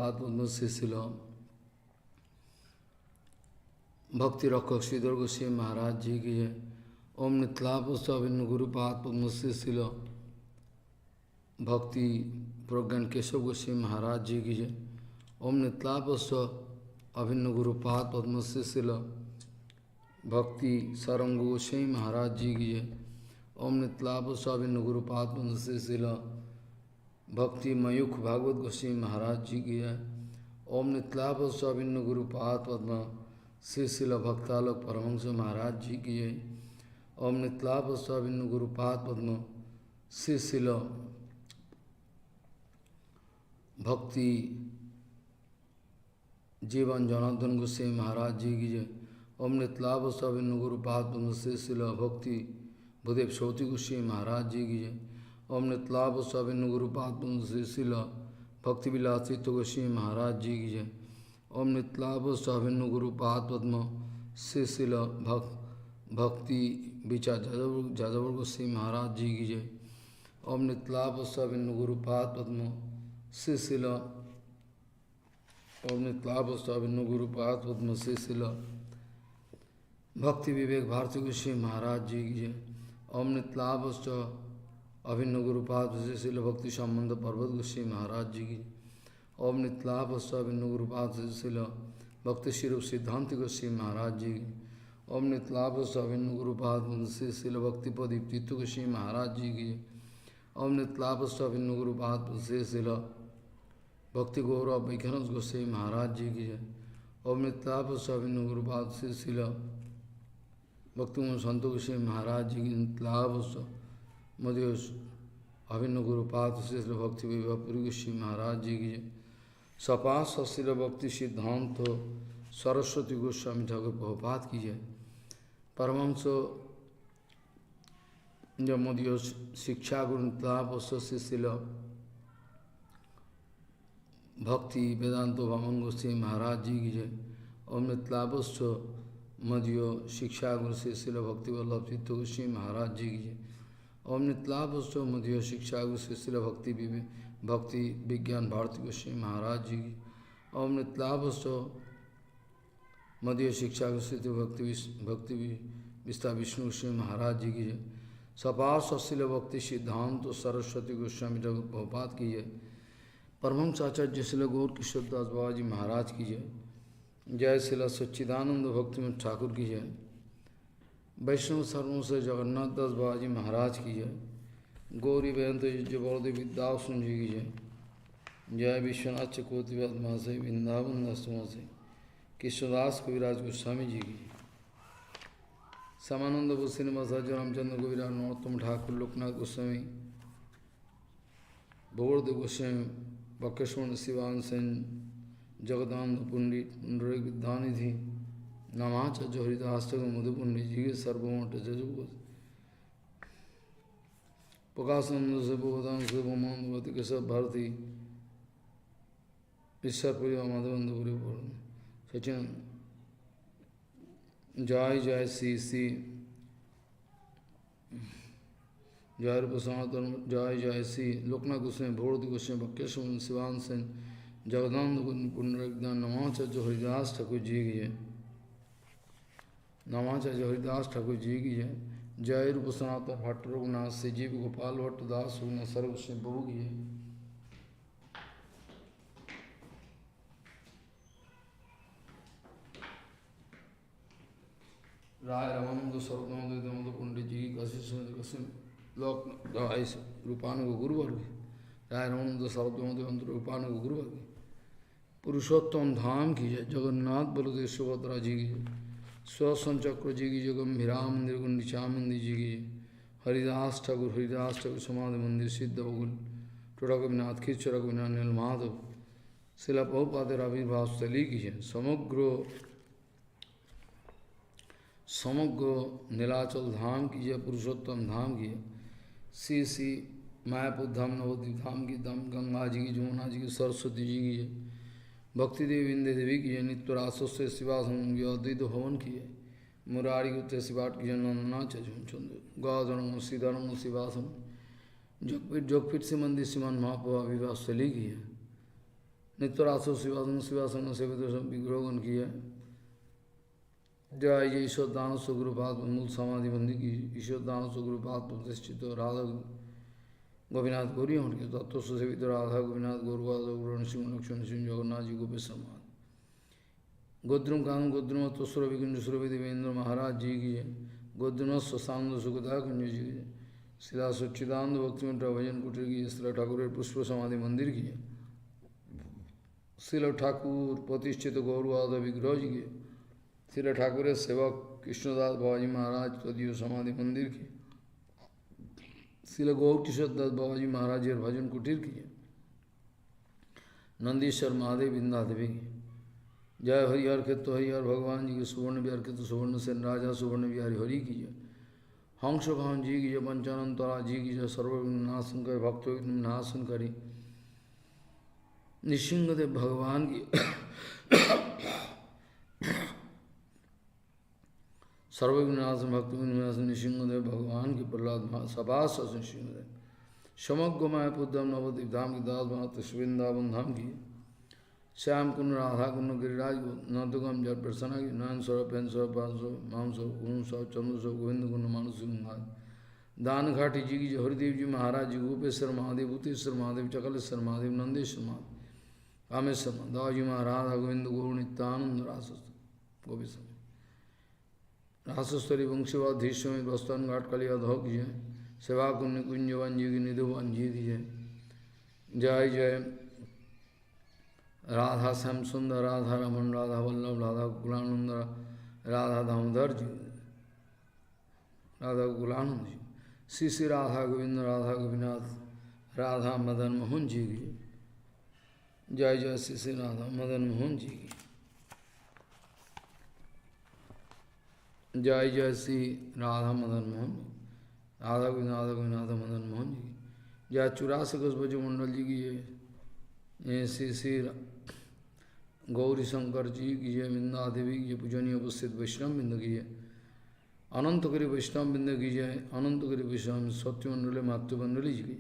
पाद पद्म से शिल भक्ति रक्षक श्रीधर गोस्वामी महाराज जी की जय। ओम नितलापस्थ अभिन्न गुरुपाद पद्म से शिल भक्ति प्रज्ञान केशव गोस्वामी महाराज जी की जय। ओम नितलापस्थ अभिन्न गुरुपाद पद्म से शिल भक्ति सारंग गोस्वामी महाराज जी की जय। ओम नितलापस्थ अभिन्न गुरुपाद पद्म से शिल भक्ति मयूख भागवत गोस्वामी महाराज जी की जय। ओम नितलापस्थ अभिन्न गुरुपाद पद्म से शिल भक्तालोक परमहंस महाराज जी की जय। ओम नितलापस्थ अभिन्न गुरुपाद पद्म से शिल भक्ति जीवन जनार्दन गोस्वामी महाराज जी की जय। ओम नितलापस्थ अभिन्न गुरुपाद पद्म से शिल भक्ति भूदेव श्रोति गोस्वामी महाराज जी की जय। ओम नितलापस्थ अभिन्न गुरुपाद पद्म से शिल भक्ति विलासित गोस्वामी महाराज जी की जय। ओम नितलापस्थ अभिन्न गुरुपाद पद्म से शिल भक्ति विचार जादव गोस्वामी महाराज जी की जय। ओम नितलापस्थ अभिन्न गुरुपाद पद्म से शिल ओम नितलापस्थ अभिन्न गुरुपाद पद्म से शिल भक्ति विवेक भारती गोस्वामी महाराज जी की जय। ओम नितलापस्थ अभिन्न गुरुपाद से शिल भक्ति संबंध पर्वत गोस्वामी महाराज जी की। ओम नितलापस्थ अभिन्न गुरुपाद से शिल भक्ति शिरूप सिद्धांत गोस्वामी महाराज जी की। ओम नितलापस्थ अभिन्न गुरुपाद से शिल भक्ति पदीप्त गोस्वामी महाराज जी की। ओम नितलापस्थ अभिन्न गुरुपाद से शिल भक्ति गौरव वैखनस गोस्वामी महाराज जी की जय। ओम नितलापस्थ अभिन्न गुरुपाद से शिल भक्ति संत गोस्वामी महाराज जी की। नितलापस्थ मध्य अभिन्न गुरुपाद से शिल भक्ति विभापुरी गोस्वामी महाराज जी की जय। सपास शिल भक्ति सिद्धांत सरस्वती गोस्वामी ठाकुर प्रभुपाद की जय। परमहंस जब मध्य शिक्षा गुरु नितलापस्थ से शिल भक्ति वेदांतो वामन गोस्वामी महाराज जी की जय। ओम नितलापस्थ मध्य शिक्षा गुरु से शिल भक्ति वल्लभ चित्त गोस्वामी महाराज जी की जय। ओम नितलापस्थ मध्य शिक्षा गुरु से शिल भक्ति विज्ञान भारती गोस्वामी महाराज जी की। ओम नितलापस्थ मध्य शिक्षा गुरु से भक्ति विस्तार विष्णु गोस्वामी महाराज जी की जय। सपार्श शिल भक्ति सिद्धांत सरस्वती गोस्वामी ठाकुर प्रभुपाद की जय। परमहंस आचार्य शिल गौर किशोर दास बाबा जी महाराज की जय। जय शिला सच्चिदानंद भक्तिमत ठाकुर की जय। वैष्णव सर्वों से जगन्नाथ दास बाबा जी महाराज की जय। गौरी बेहंत जबरदेव विद्यासुन जी की जय। जय विश्वनाथ चकोति महाशय वृंदावन दास महाशय कृष्णदास कविराज गोस्वामी जी की। समानंद श्रीनिवास रामचंद्र कविराज नरोत्तम ठाकुर लोकनाथ गोस्वामी भगवदेव गोस्वामी बकेश्वर शिवान सेन जगदानंद पंडित पुंडरिक विद्यानिधि नामाचार्य हरिदास मधु पंडित जी के सर्वमठ जजु प्रकाशानंद से बोधान से मोहम्मद केशव भारती ईश्वरपुरी माधवंदपुरी सचिन जय जय श्री जय रूप सनातन जय जय श्री लोकनाथ गोस्वामी भगवती गोस्वामी बकेश्वर शिवान सेन जगदानंद पुंडरिकदान नामाचार्य हरिदास ठाकुर जी की जय। नामाचार्य हरिदास ठाकुर जी की जय। जय रूप सनातन भट्ट रघुनाथ से जीव गोपाल भट्ट दास रघुनाथ सर्व से प्रभु की जय। राय रामानंद सर्वनंद पंडित जी की लोक रूपानु को गुरुवर्ग राय रामानंद सर्वनंद रूपानु को गुरुवर्ग पुरुषोत्तम धाम की जय। जगन्नाथ बलदेव सुभद्रा जी की जय। स्वसंचक्र जी की जय। गंभीरा मंदिर गुंडीचा मंदिर जी की जय। हरिदास ठाकुर समाधि मंदिर सिद्ध बगुल टोड़ा कविनाथ खींचरा कविनाथ नील माधव शिला प्रभुपाद आविर्भाव स्थली की जय। समग्र नीलाचल धाम की जय। पुरुषोत्तम धाम की जय। श्री मायापुर धाम नवद्वीप धाम की धाम गंगा जी की जमुना जी की सरस्वती जी की जय। भक्ति देवी विंध्य देवी की जय। नित्य रासस्व शिवासन अद्वैत भवन की जय। मुरारी गुप्त शिवाट की जय। नंदनाचंद्र गौधर्म श्रीधर्म शिवासन जोगपीठ से मंदिर श्रीमान महाप्रभा विवाह स्थली की है। नित्यरासो शिवासन शिवासन सेवित विग्रहगण की है। जय जय ईश्वर दान स्वरूपात मूल समाधि बंदी की ईश्वर दान स्वरूपात प्रतिष्ठित राधा गोपीनाथ गौरी उनके तत्व सेवित राधा गोपीनाथ गौरवाद सिंह लक्ष्मण सिंह जगन्नाथ जी गोपी सम्मान गोद्रुम कान गोद्रुम तस्वर विकुंज सुरभि देवेंद्र महाराज जी की जय। गोद्रुम स्वसानंद सुखदा कुंज जी की जय। शिला सच्चिदानंद भक्ति भजन कुटीर की शिला ठाकुर पुष्प समाधि मंदिर की जय। शिला ठाकुर प्रतिष्ठित गौरवाद विग्रह जी की। शिला ठाकुर सेवक कृष्णदास बाबाजी महाराज तदीय समाधि मंदिर की। शिला गौर किशोर दास बाबाजी महाराज भजन कुटीर की जय। नंदीश्वर महादेव बिंदा देवी की जय। हरिहर क्षेत्र हरिहर भगवान जी के सुवर्ण बिहार क्षेत्र सुवर्ण सेन राजा सुवर्ण बिहारी हरि की जय। हंस भवन जी की जय। पंचानंतरा जी की जय। सर्वनाशन कर भक्त नाशन करी निशिंगदेव भगवान की सर्वविनाशन भक्त विनाशन निशिंगदेव भगवान की प्रहलाद सभास निशिंगदेव समग्र माय पुद्रम नवदीप धाम की दास मात वृंदावन धाम की श्याम कुंड राधा कुंड गिरिराज नदुगम जट प्रसन्न की नयन स्वरूप पेन स्वरूप पान स्वरूप माम स्वरूप गुण स्वरूप चंद्र स्वरूप गोविंद कुंड मानुष गंगा दान घाटी जी की हरिदेव जी महाराज जी गोपेश्वर महादेव भूतेश्वर महादेव चकलेश्वर महादेव नंदेश्वर महादेव कामेश्वर दाजी महाराज गोविंद गौर नित्यानंद रास गोपेश्वर रासस्तरी वंशीवाधीश्वर में बस्तन घाट कलिया धो की जय। सेवा कुंज कुंजवन जी की निधुवन जी की जय। जय जय राधा श्याम सुंदर राधा रमन राधा वल्लभ राधा गुलानंद राधा दामोदर जी राधा गुलानंद जी श्री श्री राधा गोविंद राधा गोपीनाथ राधा मदन मोहन जी की जय जय श्री श्री राधा मदन मोहन जी की जय जय श्री राधा मदन मोहन राधा गोविंद मदन मोहन जी की जय। 84 गज मंडल जी की जय। श्री श्री गौरी शंकर जी की जय। बिंदा देवी की जय। पूजनीय उपस्थित वैष्णव बिंद की जय। अनंतगिरी वैष्णव बिंद की जय। अनंतगिरी वैष्णव सत्यमंडल मातृमंडली जी की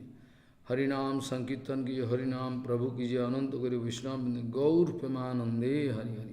हरिनाम संकीर्तन की जय। हरिनाम प्रभु की जय। अनंतगिरी वैष्णव बिंद गौर प्रेमानंदे हरि हरि।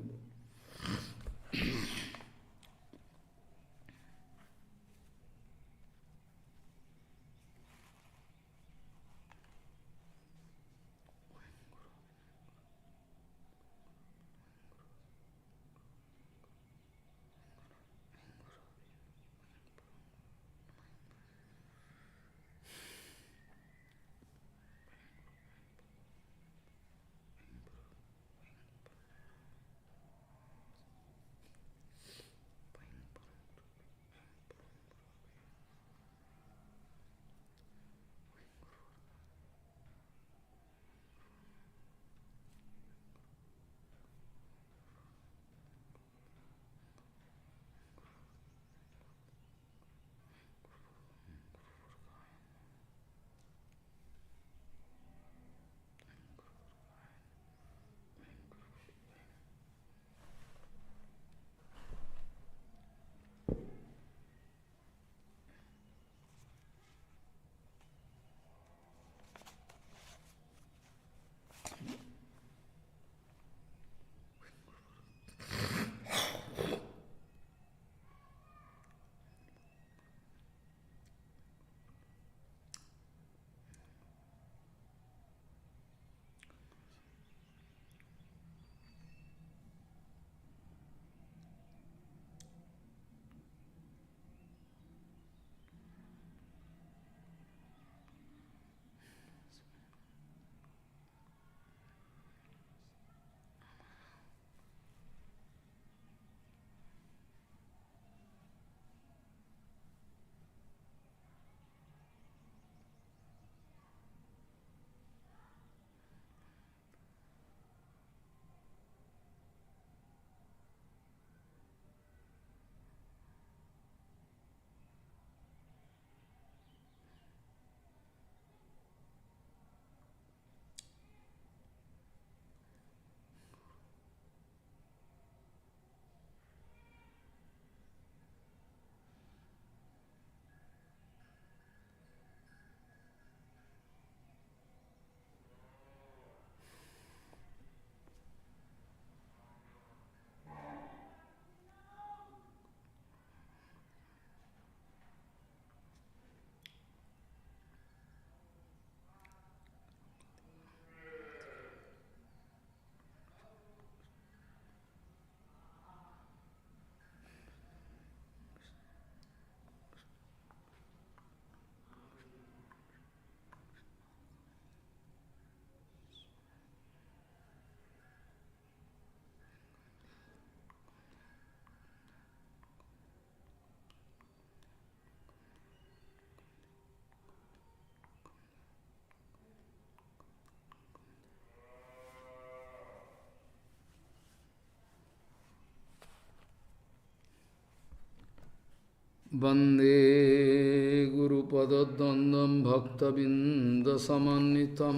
वंदे गुरुपद्वंदं भक्तबिंदसमन्वितं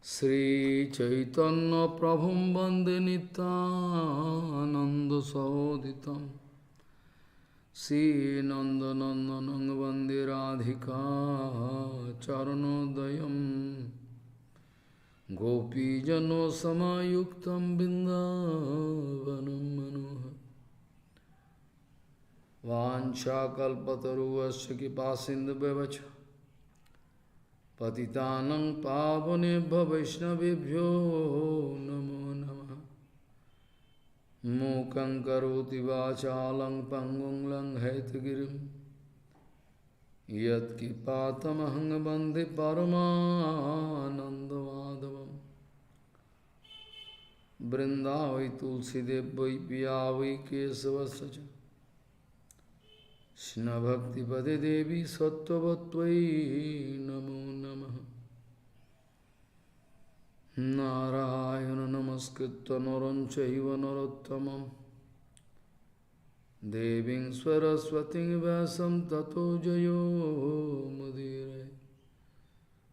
श्रीचैतन्यप्रभुं वन्दे नित्यानन्दसहोदितं श्रीनन्दनन्दनं वन्दे राधिका चरणोदयं गोपीजनसमायुक्तं बिन्दावनं मनोहरम् वाञ्छाकल्पतरुश्च कृपासिन्धुभ्यश्च पतितानं पावनेभ्यो वैष्णवेभ्यो नमो नमः। मूकं करोति वाचालं पङ्गुं लङ्घयितगिरिं यत्कृपातमहं वन्दे परमानन्दमाधवम्। वृन्दावै तुलसीदेव वै पिया वै केशवस्य च कृष्ण भक्तिपदे देवी सत्त्ववत्त्वयि नमो नमः। नारायण नमस्कृत्य नरं चैव नरोत्तमं देवीं सरस्वतीं व्यासं ततो जयो मुदीरये।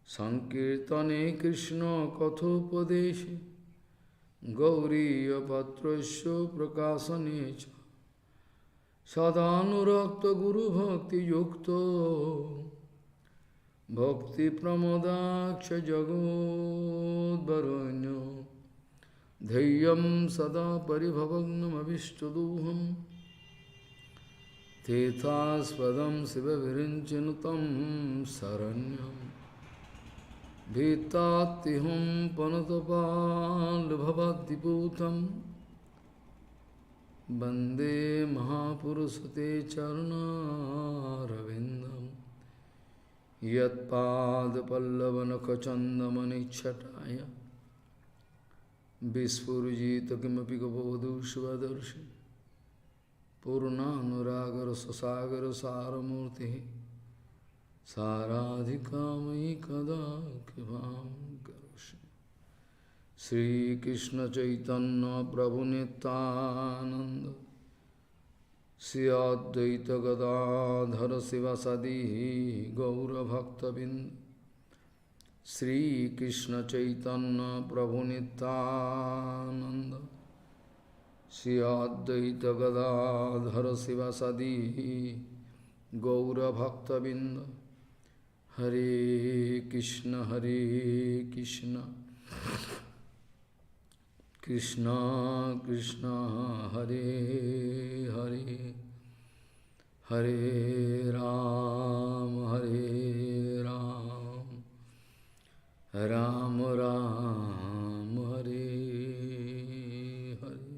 संकीर्तने कृष्ण कथोपदेशे गौरीयपत्रस्य प्रकाशने च सदानुरक्त गुरु भक्ति युक्तो भक्ति प्रमोदाक्ष जगोद्वरुण्यो धैर्यं सदा परिभवग्नमभिष्टदोहं तीर्थास्पदं शिवविरिञ्चिनुतं शरण्यं भीतात्तिहं पनुतपाल्भवद्दिपूतं वन्दे महापुरुषते चरणारविन्दं यत्पादपल्लवनखचन्दमनिच्छटाय विस्फुरिजित किमपि गपवधू स्वदर्शि पूर्णानुरागरससागरसारमूर्तिः साराधिकामयि कदा कृपां करोषि। श्री कृष्ण चैतन्य प्रभु नित्यानंद श्री अद्वैत गदाधर शिवासादि गौरभक्तबिंद। श्री कृष्ण चैतन्य प्रभु नित्यानंद श्री अद्वैत गदाधर शिवासादि गौरभक्तबिंद। हरे कृष्ण कृष्ण कृष्ण हरे हरे हरे राम राम राम हरे हरे।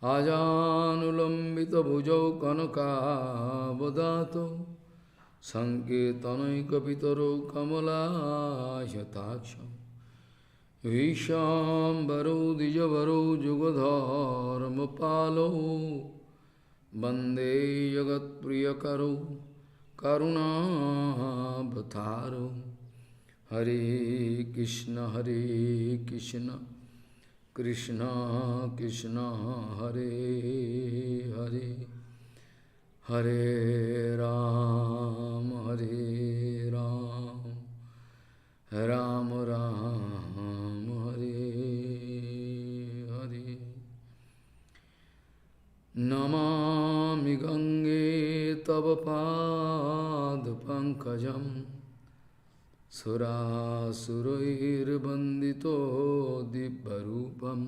आजानुलंबित भुजौ कनकावदातो संकेतनैकपितरो कमलायताक्षम् विशाम्बरो द्विजवरो जुगधर्मपालो वन्दे जगत्प्रियकरो करुणावतारो। हरे कृष्ण कृष्ण कृष्ण हरे हरे हरे राम राम राम हरे हरे। नमामि गंगे तव पादपङ्कजं सुरासुरैर्वन्दितो दिव्यरूपं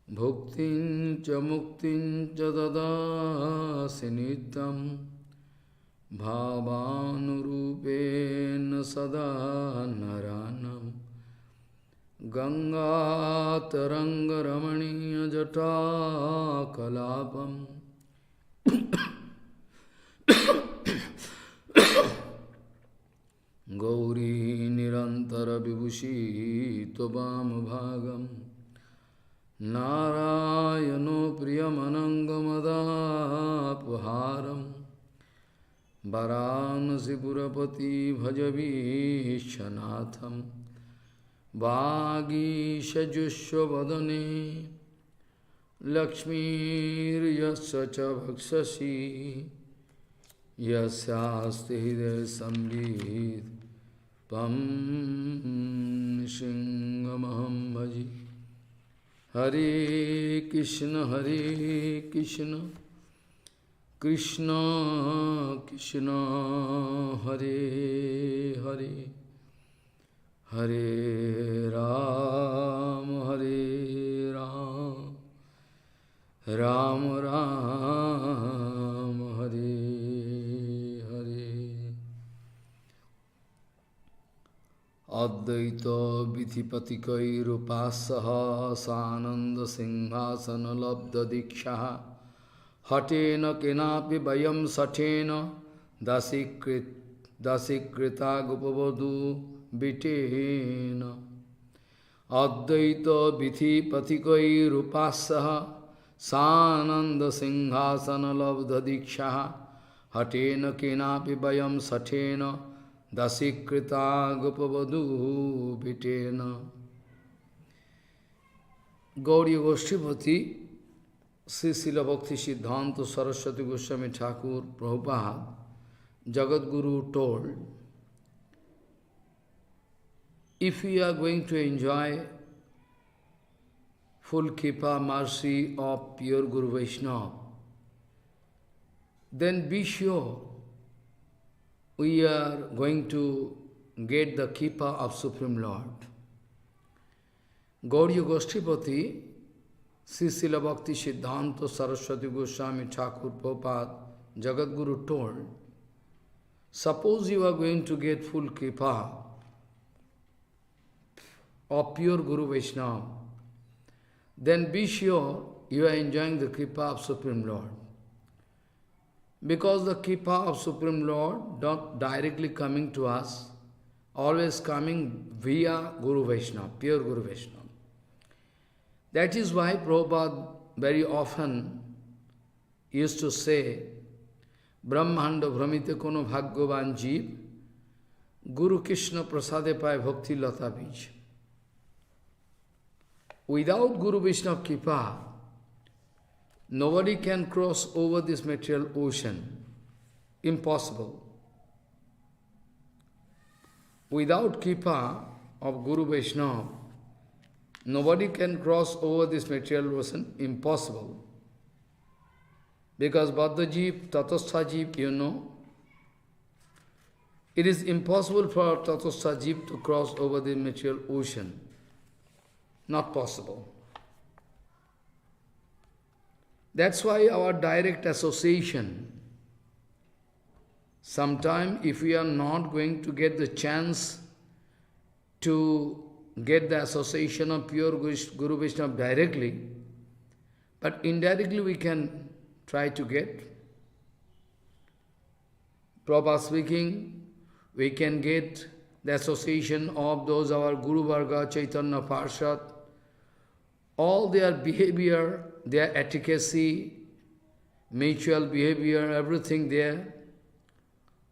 भुक्तिं च मुक्तिं च ददासि नित्यं भावानुरूपेण सदा नरानं। गंगातरङ्गरमणीयजटाकलापं गौरी निरन्तरविभूषितवामभागं नारायणो प्रियमनङ्गमदापहारं वाराणसीपुरपति भजवीशनाथं वागीशजुष्वदने Lakshmiriyasya cha bhakshasi yasyasti hidaya samrit pam nishingamaham bhaji. Hare Krishna Krishna Krishna Hare Hare Hare Ram Ram Ram Hare Hare. Advaita Vidhipatikairupassaha Sananda Singhasana Labdha Dikshaha Hatena Kenapi Vayam Satena Dasikrita Gopavadu Bitena. Advaita Vidhipatikairupassaha Sananda Singhasana Labdha Dikshaha Hatena Kenapi Vayam Satena Dasikrita Gopavadu Bitena. Gauriya Goshtipati Sri Srila Bhakti Siddhanta Saraswati Goswami Thakur Prabhupada Jagadguru told, if we are going to enjoy full Kripa mercy of pure Guru Vaishnava, then be sure we are going to get the Kripa of Supreme Lord. Gauriya Goshtipati, Sri Srila Bhakti Siddhanta Saraswati Goswami Thakur Prabhupada Jagadguru told, suppose you are going to get full Kripa of pure Guru Vaishnava, then be sure you are enjoying the Kripa of Supreme Lord. Because the Kripa of Supreme Lord not directly coming to us, always coming via Guru Vaishnava, pure Guru Vaishnava. That is why Prabhupada very often used to say, Brahmanda Brahmite Kono Bhagyavan Jeev, Guru Krishna Prasade Pai Bhakti Lata Bij. Without Guru Vaishnava Kripa, nobody can cross over this material ocean. Impossible. Without Kripa of Guru Vaishnava, nobody can cross over this material ocean. Impossible. Because Baddha Jeev, Tatastha Jeev, you know, it is impossible for Tatastha Jeev to cross over the material ocean. Not possible. That's why our direct association, sometime if we are not going to get the chance to get the association of pure Guru Vaishnava directly, but indirectly we can try to get. Prabhupada speaking, we can get the association of those our Guru Varga, Chaitanya Parshad, all their behavior, their etiquette, mutual behavior, everything there,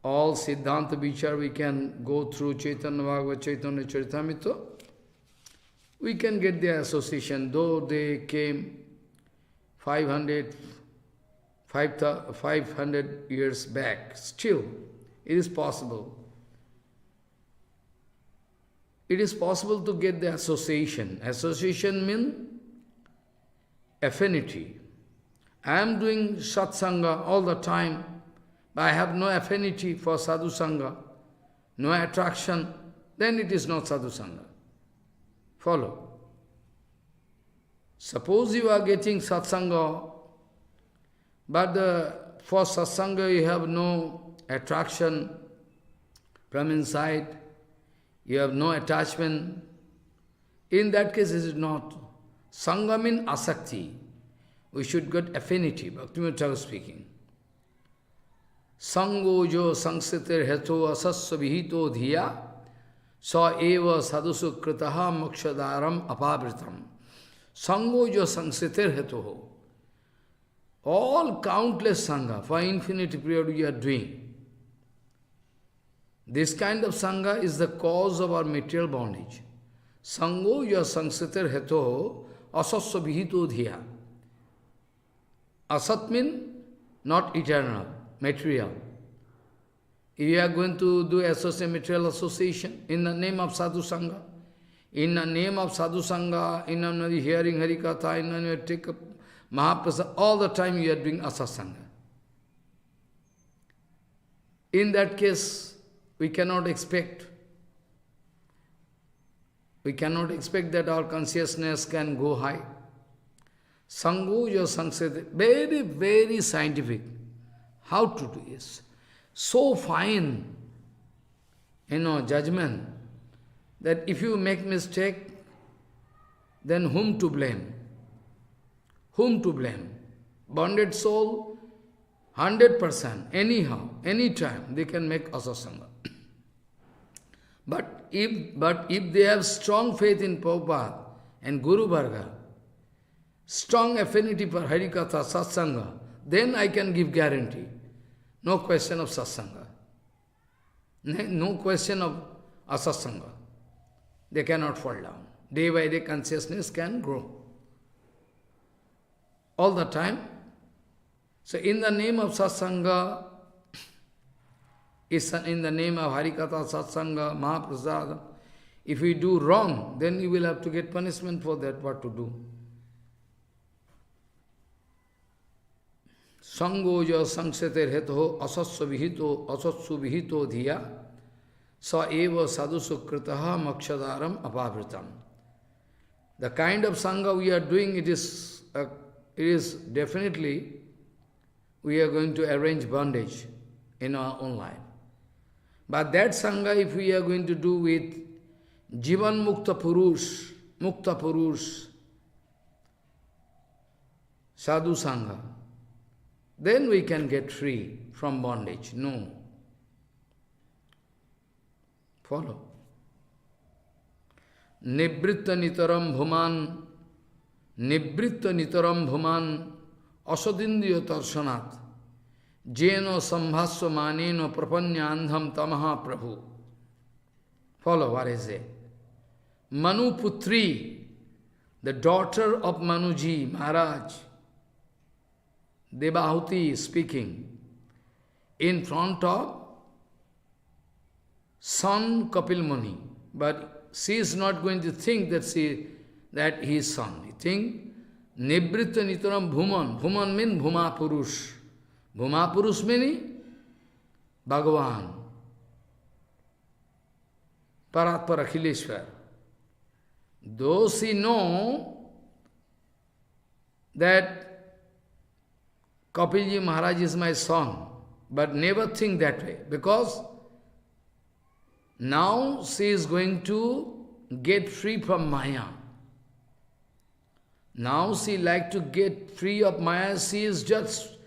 all Siddhanta Vichar we can go through Chaitanya Bhagavad, Chaitanya Charitamrita, we can get their association, though they came 500 years back, still it is possible. It is possible to get the association. Association means affinity. I am doing satsanga all the time, but I have no affinity for sadhu sangha, no attraction, then it is not sadhu sangha. Follow. Suppose you are getting satsanga, but for satsanga you have no attraction from inside, you have no attachment. In that case, it is not. Sangha means asakti. We should get affinity. Bhaktivinoda Thakur speaking. Sango jo sangsiter heto asasya vihito dhiya sa eva sadhusu kritaha mokshadaram apavritam. Sango jo sangsiter heto. All countless sangha for infinite period we are doing. This kind of sangha is the cause of our material bondage. Sango ya sangsiter heto asasya vihito dhiya. Asat means not eternal, material. If you are going to do material association in the name of sadhu sangha, in the name of sadhu sangha, in the name of hearing HariKaha, in the name of take up Mahaprasad, all the time you are doing asasanga. In that case, we cannot expect that our consciousness can go high. Sangoja Sangsete, very, very scientific. How to do this? So fine, judgment, that if you make mistake, then whom to blame? Whom to blame? Bonded soul, 100%, anyhow, anytime, they can make asasanga. But if they have strong faith in Prabhupada and Guru Varga, strong affinity for HariKaha, Satsanga, then I can give guarantee. No question of Satsanga. No question of Asasanga. They cannot fall down. Day by day consciousness can grow. All the time. So in the name of Satsanga, in the name of HariKaha, Satsanga, Mahaprasad, if we do wrong, then you will have to get punishment for that, what to do. Sangoja Sangseter Heto Asassu Vihito Dhiya Sa Eva Sadhu Sukritaha Makshadaram Apavritam. The kind of Sangha we are doing, it is definitely, we are going to arrange bondage in our own life. But that Sangha, if we are going to do with Jivan Mukta Purush, Sadhu Sangha, then we can get free from bondage. No. Follow. Nibritta nitaram bhuman asadindriya tarshanat jeno sambhasva maneno prapanyandham tamaha prabhu. Follow what I say. Manu Putri, the daughter of Manuji Maharaj, Devahuti is speaking in front of son Kapil Muni, but she is not going to think that he is son. He think Nibritta Nitaram Bhuman. Bhuman means Bhuma Purush. Bhuma Purush meaning Bhagavan, Paratpara Akhileshwar. Though she know that Kapilji Maharaj is my son, but never think that way, because now she is going to get free from Maya. Now she like to get free of Maya. She is just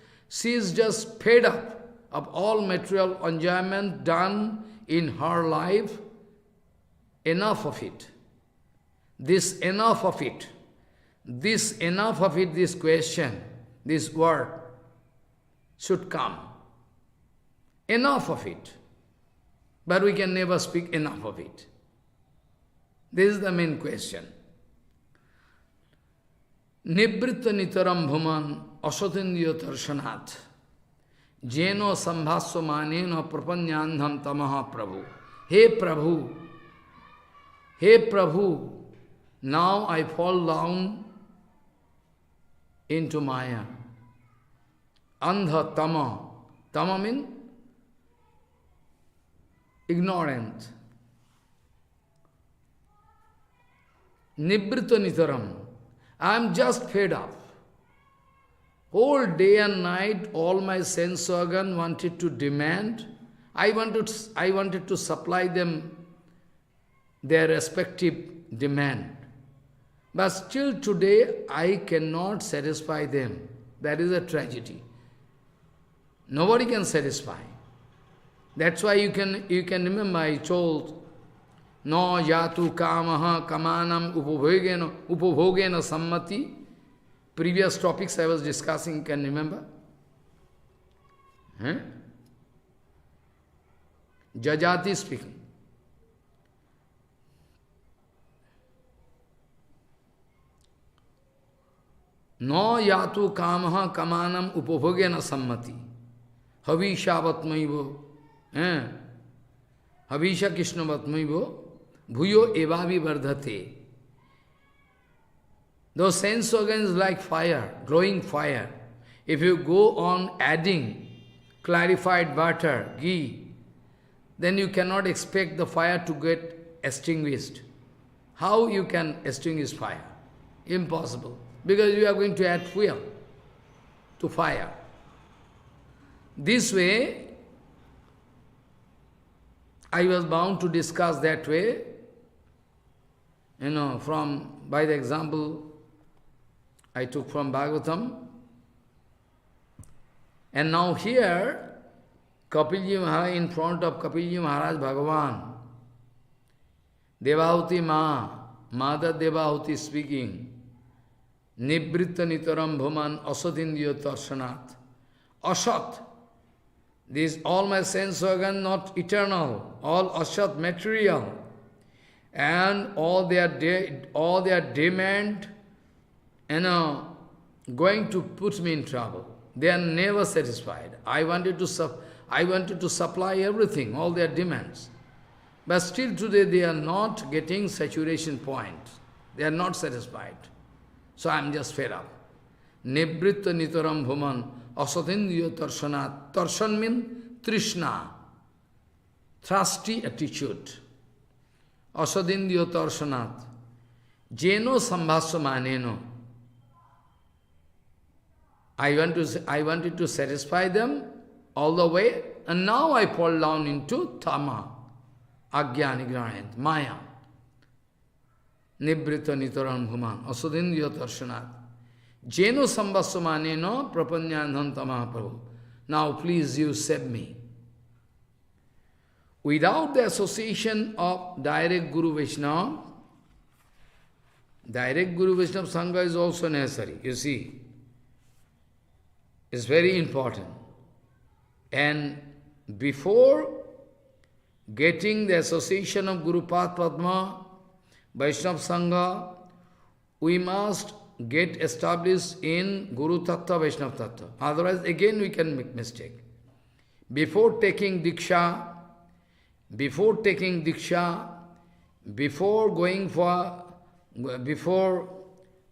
fed up of all material enjoyment done in her life. Enough of it. This question, this word should come. Enough of it. But we can never speak enough of it. This is the main question. Nibritta nitaram bhuman asatindriya tarshanat jeno sambhasva maneno prapanyandham tamaha prabhu. Hey Prabhu, now I fall down into Maya. Andha tama. Tama means ignorant. Nibrita nitaram. I am just fed up. Whole day and night, all my sense organ wanted to demand. I wanted to supply them their respective demand. But still today, I cannot satisfy them. That is a tragedy. Nobody can satisfy. That's why you can remember I told, no yatu kamaha kamanam upabhogena sammati. Previous topics I was discussing, can remember? Jajati speaking. No yatu kamaha kamanam upabhogena sammati. Havisha vatmaivo. Havisha Krishna vatmaivo. Bhuyo evavi vardhate. Those sense organs like fire, glowing fire. If you go on adding clarified butter, ghee, then you cannot expect the fire to get extinguished. How you can extinguish fire? Impossible. Because you are going to add fuel to fire. This way, I was bound to discuss that way, by the example I took from Bhagavatam. And now here, Kapilji Maharaj, in front of Kapilji Maharaj Bhagavan, Devahuti Mother Devahuti speaking, Nibritta Nitaram Bhuman Asadindya Tarshanat. Asat. These all my sense organ not eternal, all asat material. And all their demand, going to put me in trouble. They are never satisfied. I wanted to supply everything, all their demands. But still today they are not getting saturation point. They are not satisfied. So I am just fed up. Nibritta nitaram bhuman asatindya tarshanat. Tarshan means trishna, thirsty attitude. Asadindya tarshanat. Jeno sambhasamaneno. I wanted to satisfy them all the way, and now I fall down into tama, ajna ignorant, maya. Nibrita nitaram bhuman, asadindya darshanat. Jeno sambhasamaneno prapanyanam tamaha prabhu. Now please you save me. Without the association of direct Guru Vaishnava, direct Guru Vaishnava Sangha is also necessary, you see. It's very important. And before getting the association of Guru Padma, Vaishnava Sangha, we must get established in Guru Tattva, Vaishnava Tattva. Otherwise, again we can make mistake. Before taking Diksha, before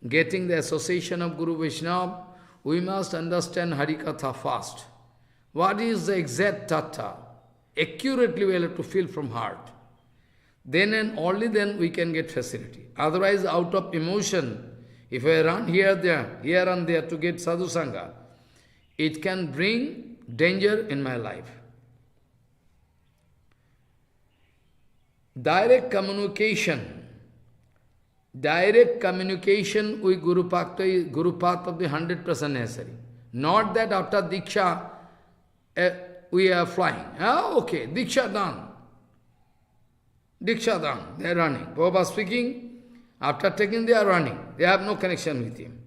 getting the association of Guru Vaishnava, we must understand HariKaha first. What is the exact tattva? Accurately we have to feel from heart. Then and only then we can get facility. Otherwise, out of emotion, if I run here and there to get sadhu sangha, it can bring danger in my life. Direct communication with Guru Path is 100% necessary. Not that after Diksha we are flying. Okay, Diksha done. They are running. Prabhupada speaking, after taking they are running. They have no connection with him.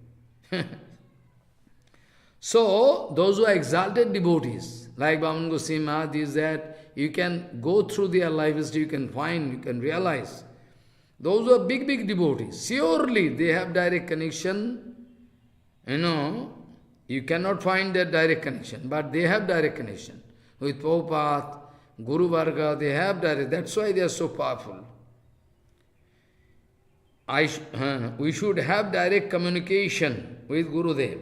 So, those who are exalted devotees, like Bhaman Goswami Maharaj, is that you can go through their life history, you can find, you can realize. Those who are big devotees, surely they have direct connection. You cannot find that direct connection, but they have direct connection. With Prabhupada, Guru Varga, they have direct, that's why they are so powerful. We should have direct communication with Gurudev.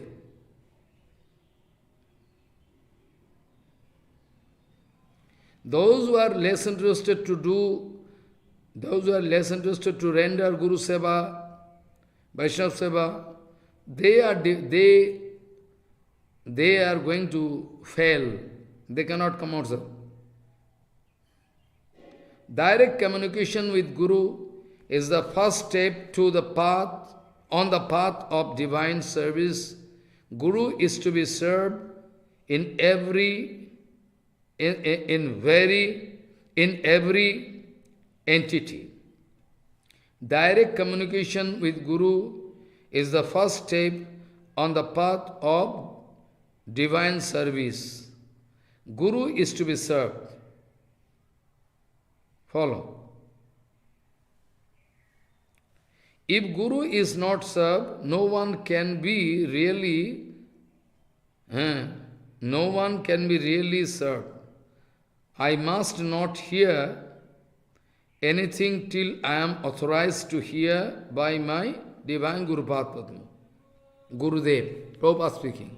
Those who are less interested to render Guru Seva, Vaishnava Seva, they are going to fail. They cannot come out. Direct communication with Guru is the first step to the path, on the path of divine service. Guru is to be served in every entity. Direct communication with Guru is the first step on the path of divine service. Guru is to be served. Follow. If Guru is not served, no one can be really, no one can be really served. I must not hear anything till I am authorized to hear by my divine Guru Padma. Gurudev, Prabhupada speaking.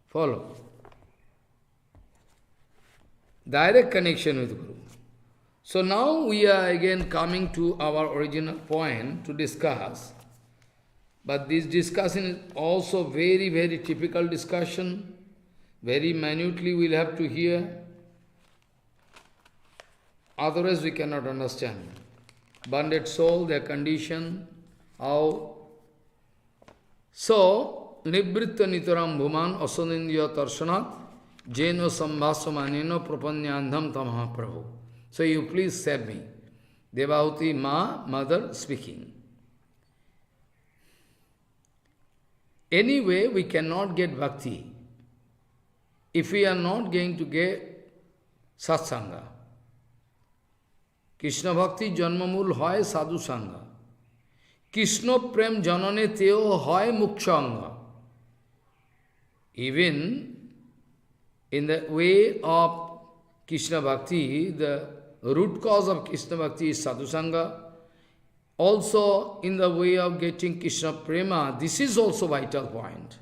Follow. Direct connection with Guru. So now we are again coming to our original point to discuss. But this discussion is also very, very typical discussion. Very minutely we will have to hear. Otherwise we cannot understand. Bonded soul, their condition, how. So, Nibritta Nitaram Bhuman Asanindya Tarshanat Jeno Sambhasamaneno Prapanyandham Tamaha Prabhu. So you please save me. Devahuti Ma, mother, speaking. Anyway, we cannot get bhakti if we are not going to get satsanga. Krishna bhakti janmamul hoy sadhu sangha. Krishna prem janane teo hoy mukshanga. Even in the way of Krishna bhakti, the root cause of Krishna bhakti is sadhu sangha. Also, in the way of getting Krishna prema, this is also vital point.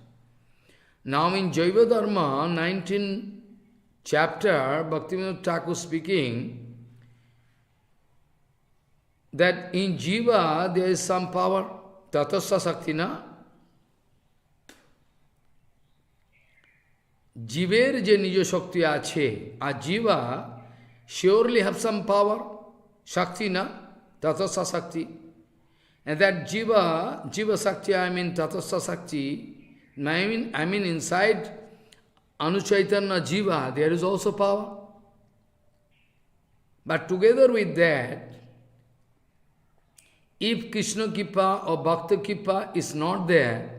Now in Jiva Dharma, 19th chapter, Bhaktivinoda Thakur speaking, that in Jiva there is some power, Tatasya Saktina. Jiver je nijo shakti ache, a Jiva surely have some power, Shakti na, Tatasya Sakti. And that Jiva Sakti, I mean Tatasya Sakti, I mean inside Anuchaitanya Jiva, there is also power. But together with that, if Krishna Kippa or Bhakta Kippa is not there,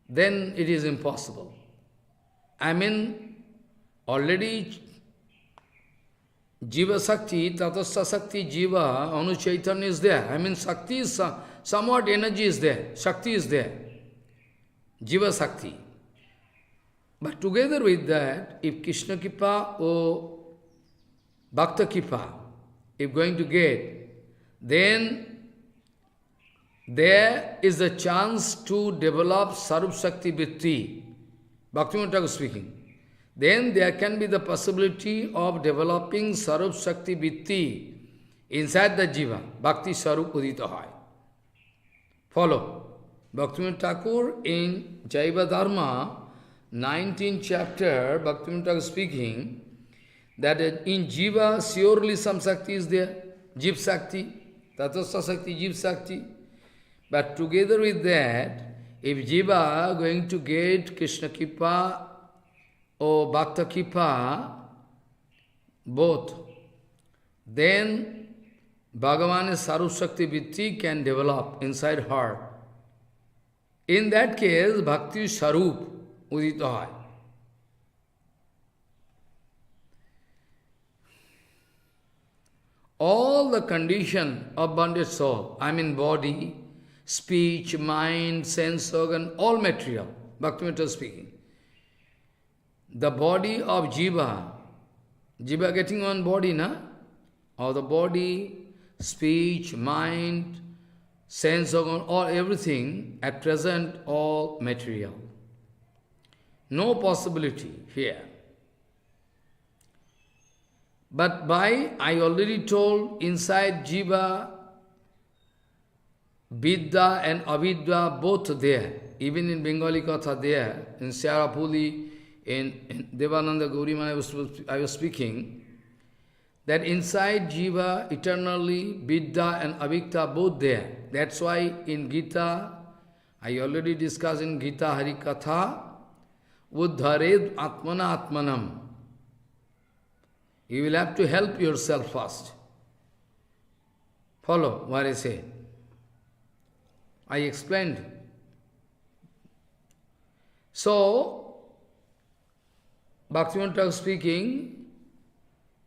then it is impossible. I mean, already Jiva Sakti, Tatasya Sakti, Jiva, Anuchaitanya is there. I mean, Sakti is somewhat energy is there, Shakti is there. Jiva Sakti. But together with that, if Krishna Kippa or Bhakta Kippa, if going to get, then there is a chance to develop Sarup Shakti Vritti. Bhaktivinoda Thakur speaking. Then there can be the possibility of developing Sarup Shakti Vritti inside the Jiva. Bhakti Sarup Udita Hai. Follow. Bhaktivinoda Thakur in Jiva Dharma, 19th chapter, Bhaktivinoda Thakur speaking, that in Jiva surely some Shakti is there. Jiv Shakti. Tatasya Sakti, Jiv Sakti. But together with that, if Jiva going to get Krishna Kippa or Bhakta Kippa, both, then Bhagavan's Sarup Shakti Vritti can develop inside her. In that case, Bhakti Sarup Udita Hai. All the condition of bonded soul, I mean body, speech, mind, sense organ, all material, Bhaktivinoda speaking. The body of Jiva, Jiva getting one body, na? Or the body, speech, mind, sense organ, all everything, at present, all material. No possibility here. But I already told, inside Jiva, Vidya and Avidya, both there. Even in Bengali Katha there, in Syarapuli, in Devananda Gauriman, I was speaking, that inside Jiva, eternally, Vidya and Avidya, both there. That's why in Gita, I already discussed in Gita HariKaha, Uddhared Atmana Atmanam. You will have to help yourself first. Follow what I say. I explained. So, Bhaktivinoda Thakur speaking,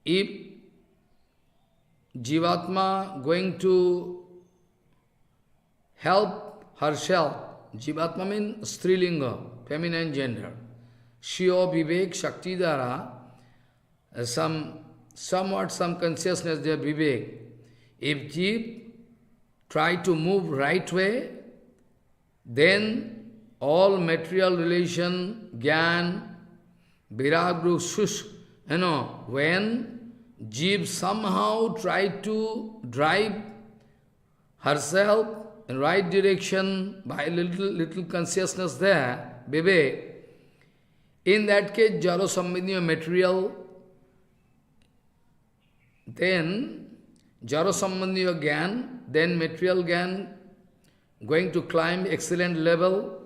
if Jivatma going to help herself. Jivatma means Strilinga, feminine gender. Shio Vivek Shakti Dara, some consciousness there, Vivek. If Jeev try to move right way, then all material relation, Gyan, Viragru, Shush, when Jeev somehow try to drive herself in right direction by little consciousness there, Vivek, in that case, Jaro Sambindya material, then Jaro Sambandhiya Gyan, then material Gyan going to climb excellent level,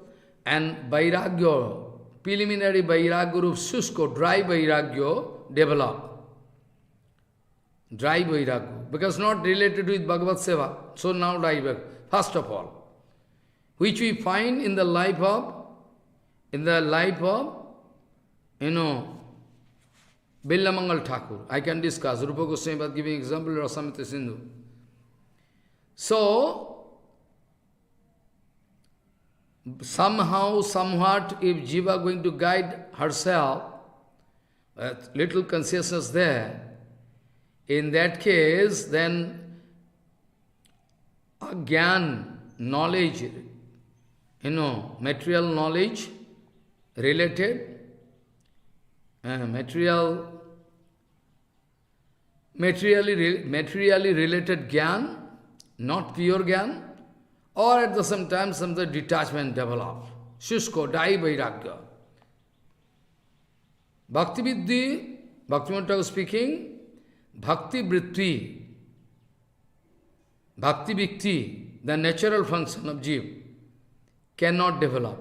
and Vairagya, preliminary Vairagya Rup Shusko, dry Vairagya develop. Dry Vairagya, because not related with Bhagavad Seva, so now dry Vairagya, first of all, which we find in the life of, Billamangal Thakur. I can discuss. Rupa Goswami was giving example of Rasamrita Sindhu. So, somehow, somewhat, if Jiva going to guide herself, little consciousness there, in that case, then a Gyan, knowledge, material knowledge related, materially related Gyan, not pure Gyan, or at the same time some detachment develop. Shushko, Dai Vairagya. Bhakti Viddhi, Bhaktivinoda Thakur speaking, Bhakti Vritti, Bhakti Vikti, the natural function of Jiva, cannot develop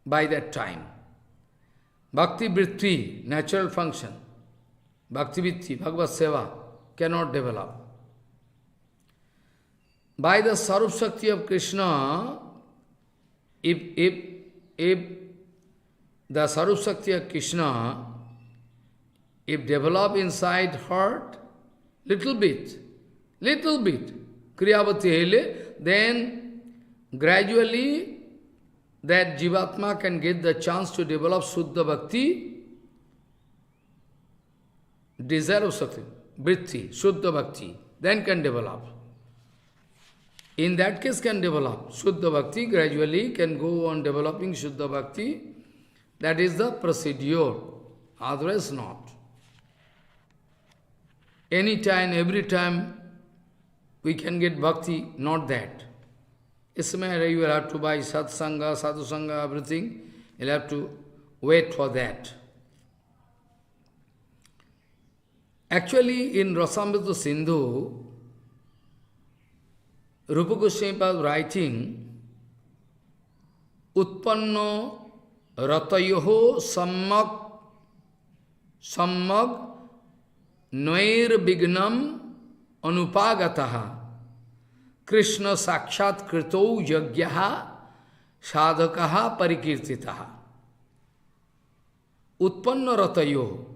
by that time. Bhakti Vritti, natural function, Bhakti Vritti, Bhagavad Seva, cannot develop. By the Sarup Shakti of Krishna, if the Sarup Shakti of Krishna, if develop inside heart, little bit, Kriyavati hele, then gradually that Jivatma can get the chance to develop Suddha Bhakti, desire of Shakti, Vritti, Suddha Bhakti, then can develop. In that case can develop. Suddha Bhakti gradually can go on developing Suddha Bhakti. That is the procedure. Otherwise not. Anytime, every time we can get Bhakti, not that. It's a matter you will have to buy Satsanga, Sadhusanga, everything. You'll have to wait for that. Actually, in Rasamrita Sindhu, Rupa Goswami was writing, Utpanno ratayoho sammag noir bignam anupagataha Krishna sakshat krito yagyaha sadhakaha parikirtitaha. Utpanna ratayoho.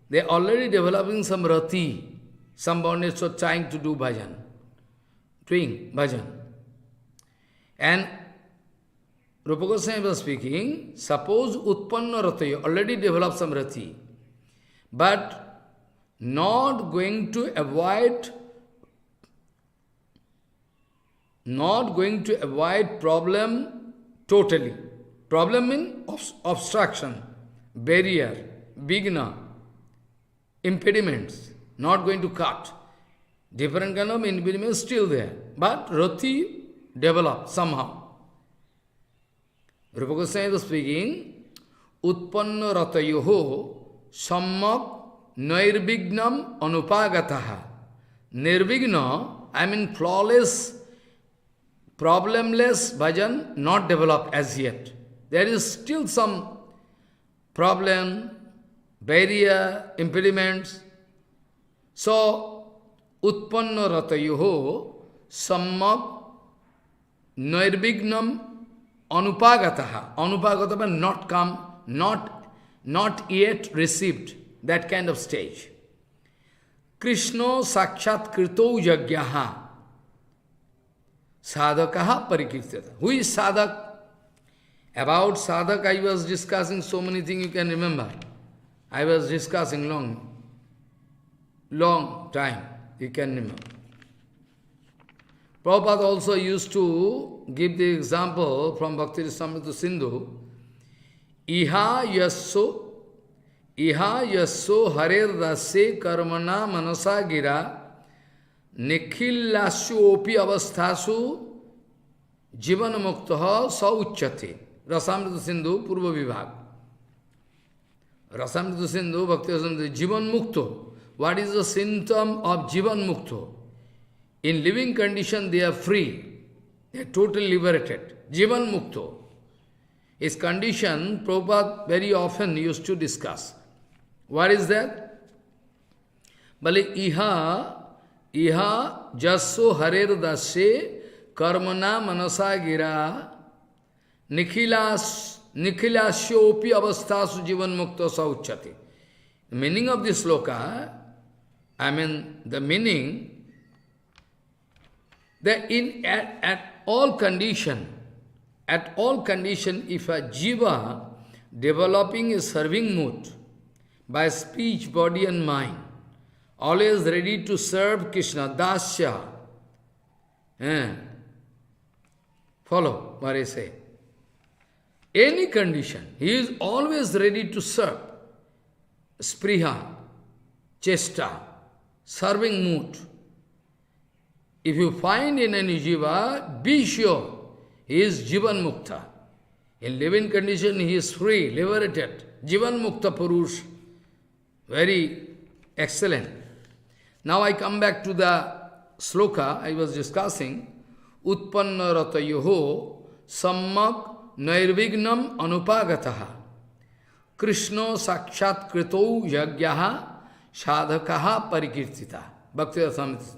They are already developing some rati. Some bondage are trying to do bhajan. Doing bhajan. And Rupa Goswami was speaking, suppose Utpanna Ratayo already developed some rati, but not going to avoid problem totally. Problem means obstruction, barrier, vigna, impediments, not going to cut. Different kind of impediments still there, but rati developed somehow. Rupa Goswami was speaking, Utpanna ratayoho sammak nirvignam anupagataha. Nirvigna, I mean flawless, problemless bhajan, not developed as yet. There is still some problem, barrier, impediments. So, Utpanna ratayoho sammak nirvignam anupagataha. Anupagataha means not come, not yet received, that kind of stage. Krishna sakshat krito yajnaha sadhakaha parikirtata. Who is sadhak? About sadhak I was discussing so many things you can remember. I was discussing long time, you can remember. Prabhupada also used to give the example from Bhakti Rasamrita Sindhu. Iha yasso harer rasye karmana manasa gira nikhillasyu opi avasthasu jivan muktaha sauchyate. Rasamrita Sindhu, Purva Vibhag. Rasamrita Sindhu, Bhakti Rasamrita, Jivan Mukto. What is the symptom of Jivan Mukto? In living condition they are free. They are totally liberated. Jivan Mukto. His condition, Prabhupada very often used to discuss. What is that? Bale iha jasso harer dasye karmana manasa gira nikhilasyopi avasthasu jivan mukta sauchyate. The meaning of this sloka, the meaning that at all condition, if a jiva developing a serving mood by speech, body and mind, always ready to serve Krishna, dasya. Follow what I say. Any condition, he is always ready to serve. Spriha, chesta, serving mood. If you find in any jiva, be sure he is Jivan Mukta. In living condition, he is free, liberated. Jivan Mukta Purush. Very excellent. Now I come back to the sloka I was discussing. Utpanna ratayoho sammak nairvignam anupagataha. Krishna sakshat krito yajnaha sadhakaha parikirtita. Bhakti Rasamrita.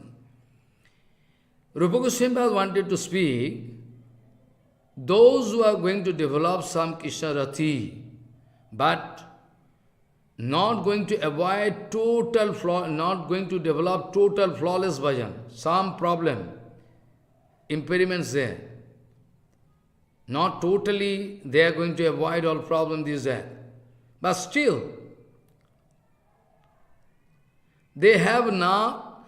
Rupa Goswami wanted to speak, those who are going to develop some Krishna Rati, but not going to avoid not going to develop total flawless bhajan, some problem, impediments there. Not totally they are going to avoid all problems this that. But still, they have not,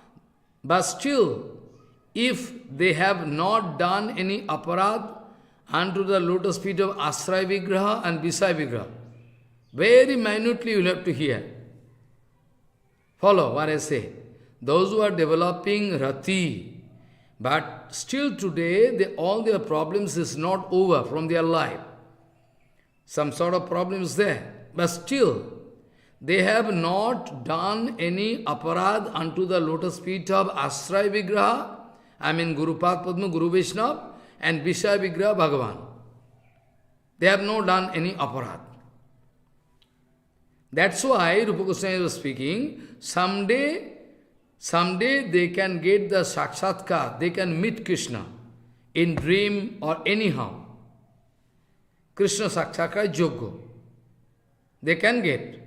but still, if they have not done any aparad unto the lotus feet of Asray Vigraha and Visay Vigraha, very minutely you will have to hear. Follow what I say. Those who are developing Rati, but still today all their problems is not over from their life. Some sort of problems there. But still, they have not done any aparad unto the lotus feet of Asray Vigraha, Guru Padma, Guru Vaishnava, and Vishay Vigraha Bhagavan. They have not done any aparad. That's why Rupa Goswami was speaking, someday they can get the sakshatkar, they can meet Krishna in dream or anyhow. Krishna sakshatkar is yoga. They can get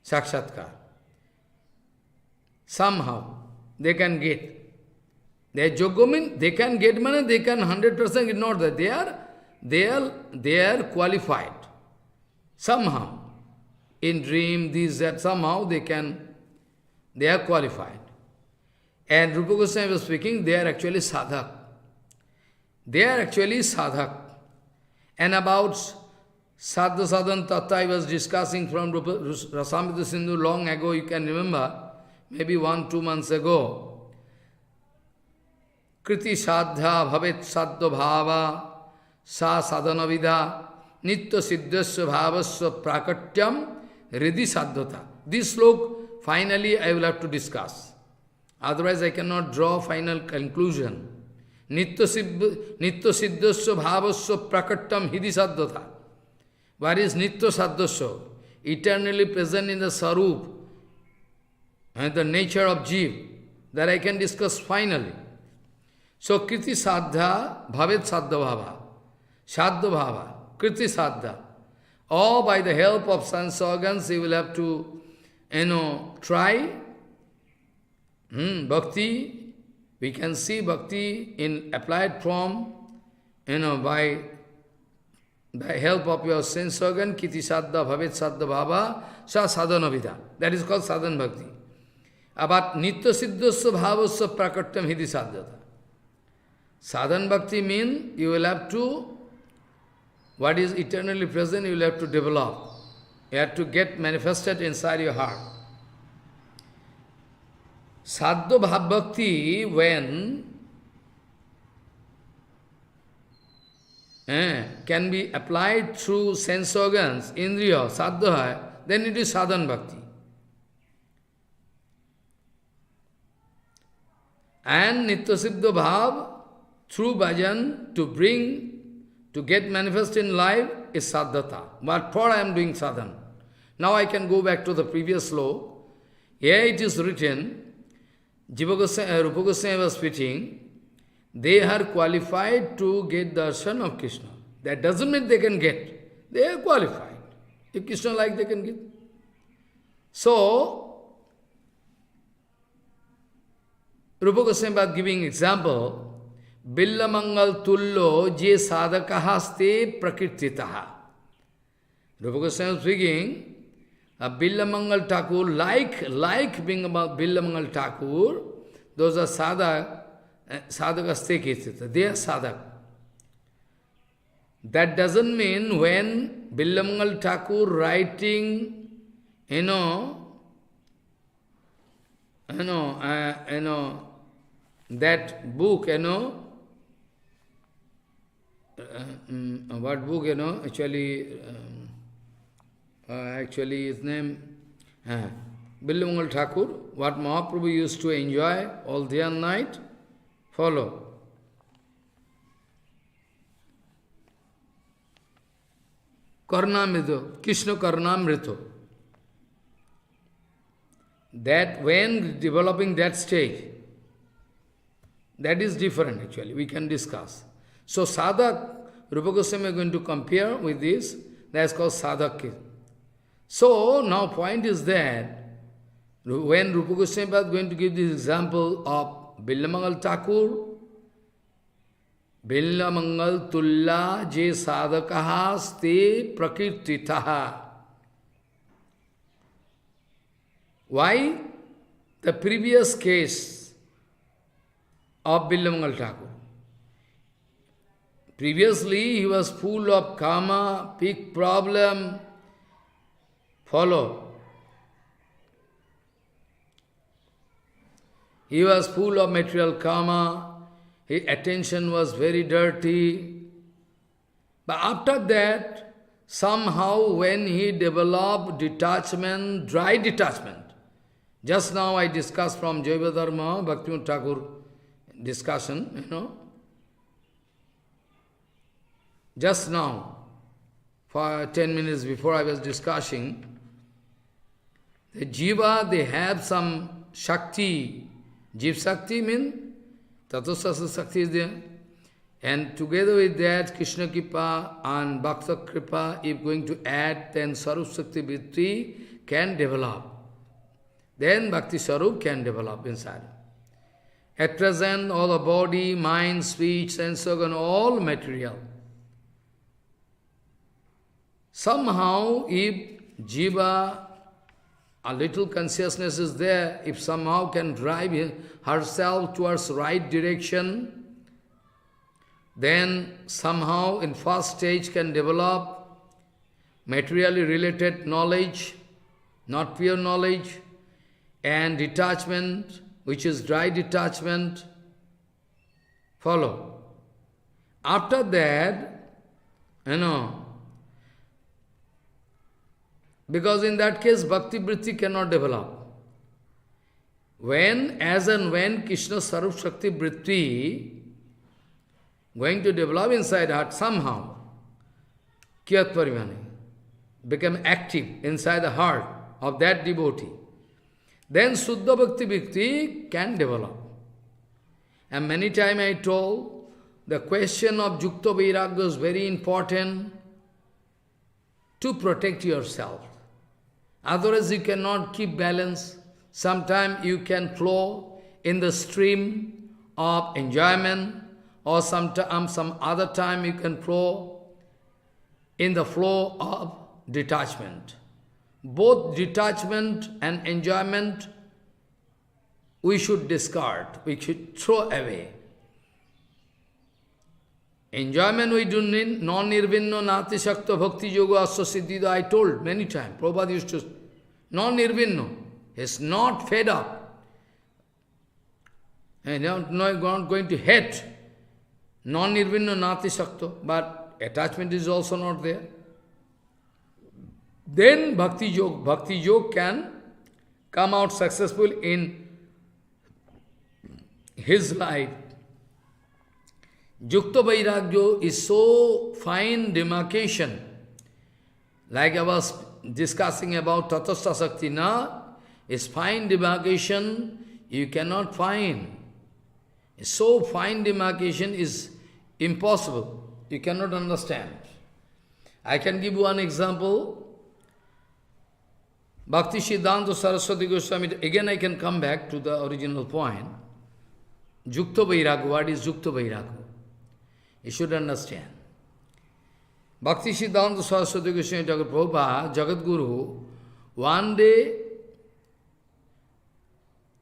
sakshatkar. Somehow they can get. Their yoga means they can get money, they can 100% ignore that. They are qualified. Somehow. In dream, this, that, somehow they are qualified. And Rupa Goswami was speaking, they are actually sadhak. They are actually sadhak. And about Sadha Sadhan Tattva I was discussing from Rasamrita Sindhu long ago, you can remember, maybe 1-2 months ago. Kriti sadha bhavet sadha bhava sa sadhana vidha nitya siddhasya bhavasya prakatyam Riddhi sadhata. This slok, finally, I will have to discuss. Otherwise, I cannot draw final conclusion. Nitya siddhasya bhavasya prakattam hidhi sadhata. What is nitya sadhasya? Eternally present in the sarup and the nature of jiv. That I can discuss finally. So, kriti sadha bhavet sadha bhava. Sadha bhava. Kriti sadha. Or by the help of sense organs, you will have to, try Bhakti, we can see bhakti in applied form, by the help of your sense organ, kiti saddha bhavet saddha bhava, sa sadhana vidha. That is called sadhan bhakti. But nitya siddhasya bhavasya prakatyam hidi sadhyata. Sadhan bhakti means you will have to, what is eternally present, you will have to develop. You have to get manifested inside your heart. Sadhu bhav bhakti, when can be applied through sense organs, indriya, sadhya, then it is sadhan bhakti. And nitya siddha bhav, through bhajan, to get manifest in life, is sadhata. But for I am doing sadhan. Now I can go back to the previous sloka. Here it is written, Jiva Rupa Goswami was speaking, they are qualified to get darshan of Krishna. That doesn't mean they can get. They are qualified. If Krishna like, they can get. So, Rupa Goswami was giving example, Billamangal tullo je sadakahaste prakirtitaha. Rupa Goswami was speaking, Billamangal Thakur, like being about Billamangal Thakur, those are sadhakaste kirtita. They are sadhak. That doesn't mean when Billamangal Thakur writing, that book, what book, actually his name, Billamangal Thakur, what Mahaprabhu used to enjoy all day and night, follow. Karnamrito, Krishna Karnamrito. That when developing that stage, that is different actually, we can discuss. So sadhak, Rupa Goswami is going to compare with this, that is called sadhak. So now point is that, when Rupa Goswami was going to give this example of Billamangal Thakur, Billamangal tulla je sadhakaha ste prakirtitaha. Why? The previous case of Billamangal Thakur. Previously, he was full of karma, big problem. Follow. He was full of material karma. His attention was very dirty. But after that, somehow when he developed detachment, dry detachment, just now I discussed from Jiva Dharma, Bhaktivinoda Thakur discussion, Just now, for 10 minutes before I was discussing, the Jiva, they have some Shakti. Jiva Shakti means, Tattva Shakti is there. And together with that, Krishna Kripa and Bhakta Kripa, if going to add, then Sarup Shakti Vritti can develop. Then Bhakti Sarup can develop inside. At present, all the body, mind, speech, sense organ, all material. Somehow, if Jiva, a little consciousness is there, if somehow can drive herself towards right direction, then somehow in first stage can develop materially related knowledge, not pure knowledge, and detachment, which is dry detachment. Follow. After that, because in that case, Bhakti Vritti cannot develop. As and when Krishna Sarup Shakti Vritti going to develop inside heart somehow, Kiyat Parimani, become active inside the heart of that devotee, then Suddha Bhakti Vritti can develop. And many times I told, the question of Yukta Vairagya is very important to protect yourself. Otherwise you cannot keep balance. Sometimes you can flow in the stream of enjoyment, or some other time you can flow in the flow of detachment. Both detachment and enjoyment we should discard, we should throw away. Enjoyment we do need, non-nirvinno nati shakta bhakti yoga asya siddhida, I told many times. Prabhupada used to, non-nirvinno, is not fed up. And not going to hate. Non-nirvinno nati shakta, but attachment is also not there. Then bhakti yoga can come out successful in his life. Yukta Vairagya is so fine demarcation. Like I was discussing about Tatastha Sakti na, is fine demarcation you cannot find. So fine demarcation is impossible. You cannot understand. I can give one example. Bhakti Siddhanta Saraswati Goswami, again I can come back to the original point. Yukta Vairagya, what is Yukta Vairagya? You should understand. Bhakti Siddhanta Saraswati Goswami Thakur Prabhupada, Jagat Guru, one day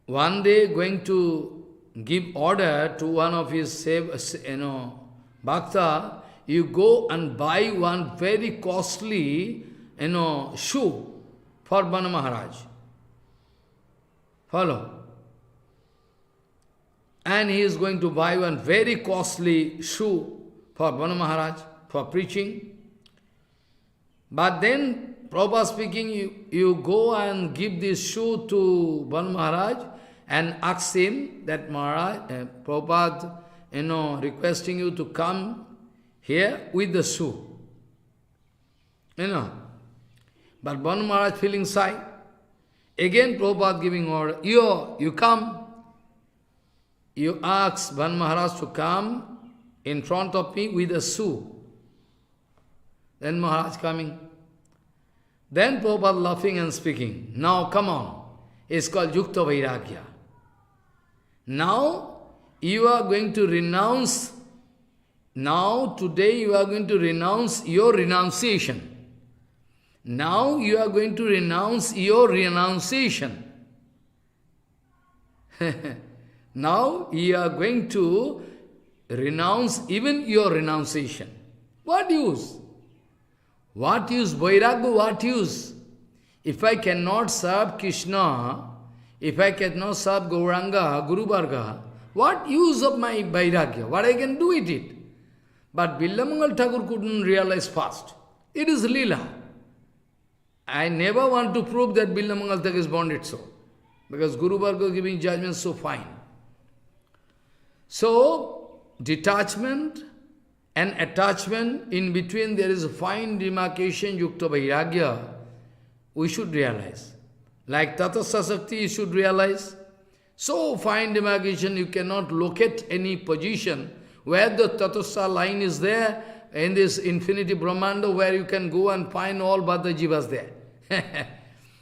going to give order to one of his bhakta, you go and buy one very costly shoe for Bana Maharaj. Follow. And he is going to buy one very costly shoe for Bana Maharaj, for preaching. But then, Prabhupada speaking, you go and give this shoe to Bana Maharaj and ask him that Maharaj, Prabhupada, requesting you to come here with the shoe. But Bana Maharaj feeling shy. Again Prabhupada giving order, you come. You ask Bana Maharaj to come in front of me with a shoe. Then Maharaj coming. Then Prabhupada laughing and speaking. Now come on. It's called Yukta Vairagya. Now you are going to renounce. Now today you are going to renounce your renunciation. Now you are going to renounce your renunciation. Now you are going to renounce even your renunciation. What use? What use? Vairagya, what use? If I cannot serve Krishna, if I cannot serve Gauranga, Guru Varga, what use of my Vairagya? What I can do with it? But Billamangal Thakur couldn't realize fast. It is Leela. I never want to prove that Billamangal Thakur is bonded so. Because Guru Varga giving judgment so fine. So, detachment and attachment, in between there is a fine demarcation, Yukta Vairagya, we should realize. Like Tatastha Sakti, you should realize. So fine demarcation, you cannot locate any position where the Tatastha line is there, in this infinity Brahmanda, where you can go and find all but the jivas there.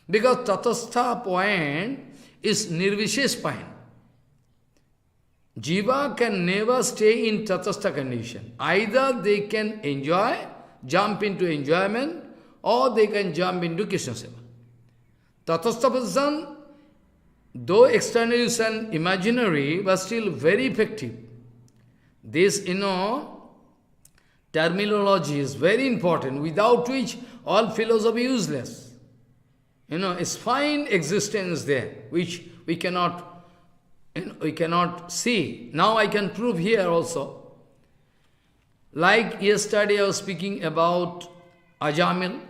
Because Tatastha point is Nirvishesh point. Jiva can never stay in Tatastha condition. Either they can enjoy, jump into enjoyment, or they can jump into Krishna Seva. Tatastha position, though externally and imaginary, but still very effective. This, terminology is very important, without which all philosophy is useless. It's fine existence there, which we cannot see. Now I can prove here also. Like yesterday I was speaking about Ajamil.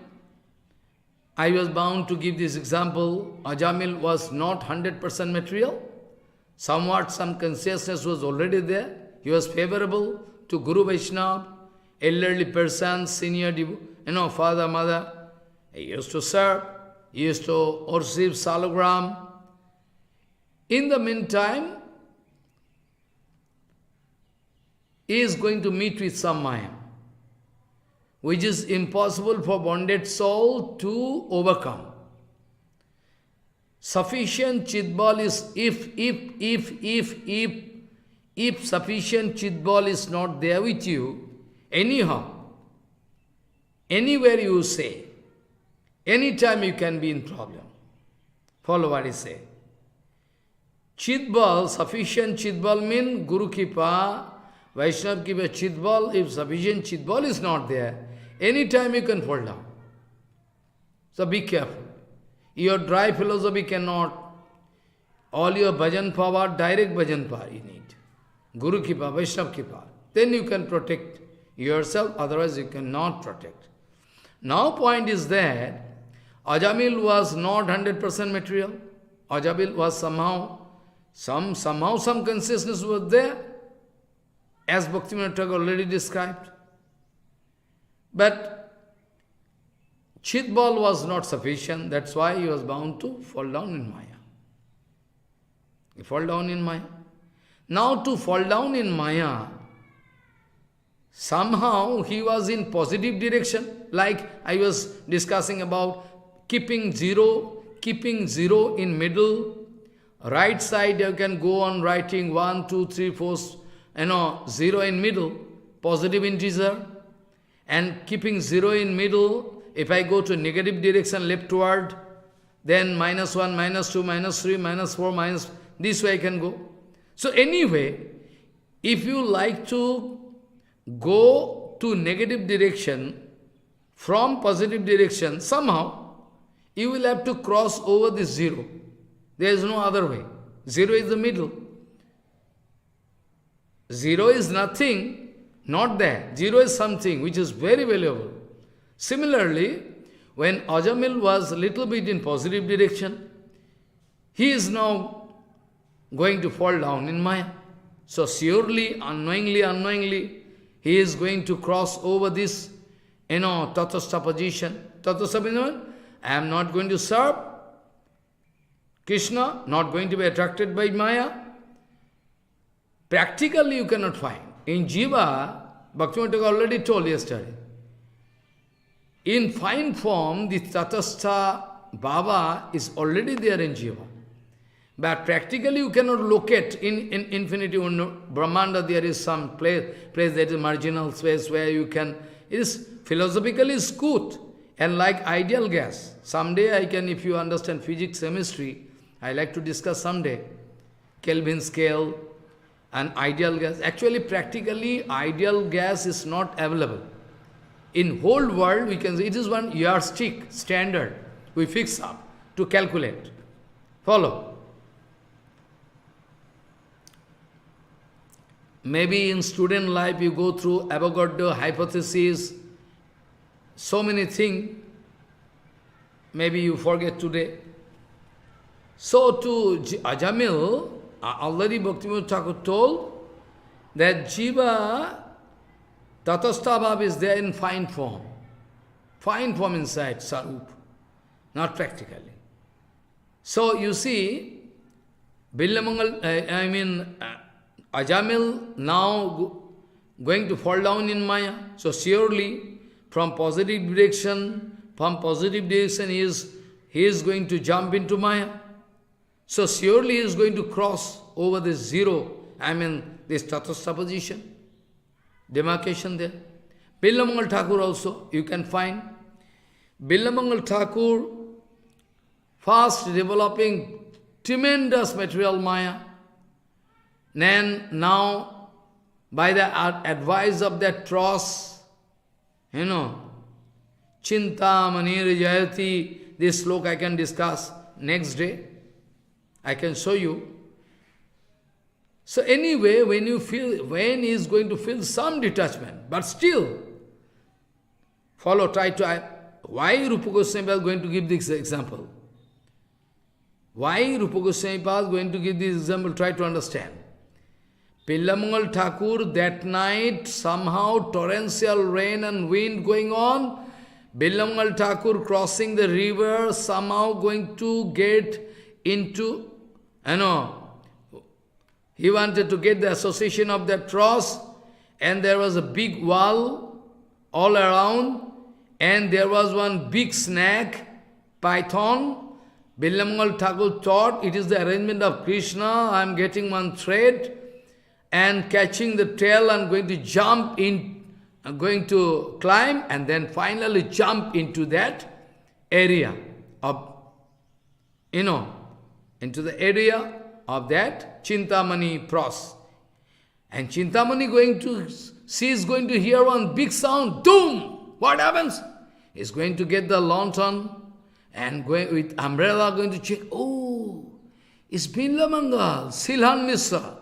I was bound to give this example. Ajamil was not 100% material. Somewhat some consciousness was already there. He was favorable to Guru Vaishnava, elderly person, senior, father, mother. He used to serve. He used to receive salagram. In the meantime, he is going to meet with some Maya, which is impossible for bonded soul to overcome. sufficient chitball is, if sufficient chitball is not there with you, anyhow, anywhere you say, anytime you can be in problem. Follow what I say. Chitbal, sufficient chitbal means Guru Kripa, Vaishnava Kripa chitbal. If sufficient chitbal is not there, anytime you can fall down. So be careful. Your dry philosophy cannot. All your bhajan power, direct bhajan power you need. Guru Kripa, Vaishnava Kripa. Then you can protect yourself, otherwise you cannot protect. Now point is that Ajamil was not 100% material. Ajamil was somehow some consciousness was there, as Bhaktivinoda Thakur already described. But Chitbal was not sufficient, that's why he was bound to fall down in Maya. He fall down in Maya. Now to fall down in Maya, somehow he was in positive direction, like I was discussing about keeping zero in middle. Right side you can go on writing 1, 2, 3, 4, 0 in middle, positive integer. And keeping 0 in middle, if I go to negative direction leftward, then -1, -2, -3, -4, minus, this way I can go. So anyway, if you like to go to negative direction from positive direction, somehow you will have to cross over this 0. There is no other way. 0 is the middle. 0 is nothing, not there. 0 is something which is very valuable. Similarly, when Ajamil was a little bit in positive direction, he is now going to fall down in Maya. So surely, unknowingly, he is going to cross over this, tatastha position. Tatastha means, I am not going to serve Krishna, not going to be attracted by Maya. Practically you cannot find. In Jiva, Bhaktivinoda Thakur already told yesterday, in fine form, the Tatastha Baba is already there in Jiva. But practically you cannot locate in infinity Brahmanda. There is some place that is marginal space where you can, it is philosophically is good and like ideal gas. Someday I can, if you understand physics, chemistry, I like to discuss someday, Kelvin scale and ideal gas. Actually, practically, ideal gas is not available. In whole world, we can say it is one yardstick, standard, we fix up to calculate. Follow. Maybe in student life, you go through Avogadro hypothesis, so many things, maybe you forget today. So to Ajamil, already Bhaktivinoda Thakur told that Jiva Tatastha Bhav is there in fine form inside Sarup, not practically. So you see, Ajamil now going to fall down in Maya. So surely from positive direction he is going to jump into Maya. So surely he is going to cross over this 0, this Tatastha position, demarcation there. Billamangal Thakur also, you can find. Billamangal Thakur fast developing tremendous material Maya. Then now, by the advice of that Tross, Chinta Manir Jayati, this sloka I can discuss next day. I can show you. So anyway, when he is going to feel some detachment, but still, try to, why Rupa Goswami is going to give this example? Why Rupa Goswami is going to give this example? Try to understand. Pillamangal Thakur, that night, somehow torrential rain and wind going on, Pillamangal Thakur crossing the river, somehow going to get into, he wanted to get the association of that Tross, and there was a big wall all around, and there was one big snake, python, Billamangal Thakur thought it is the arrangement of Krishna, I am getting one thread and catching the tail and going to jump in, going to climb and then finally jump into that area of, into the area of that Chintamani pros. And Chintamani she is going to hear one big sound, doom! What happens? He's going to get the lantern and going with umbrella, going to check, oh, it's Billamangal, Silhan Misra.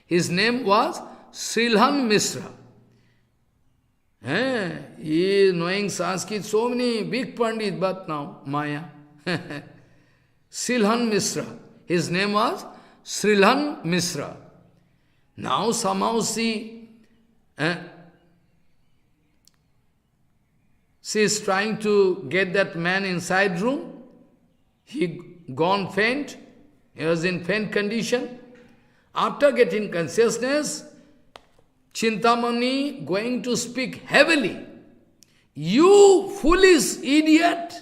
His name was Silhan Misra. He is knowing Sanskrit, so many big Pandit, but now, Maya. Silhan Misra. His name was Silhan Misra. Now somehow she is trying to get that man inside room. He gone faint. He was in faint condition. After getting consciousness, Chintamani going to speak heavily. You foolish idiot!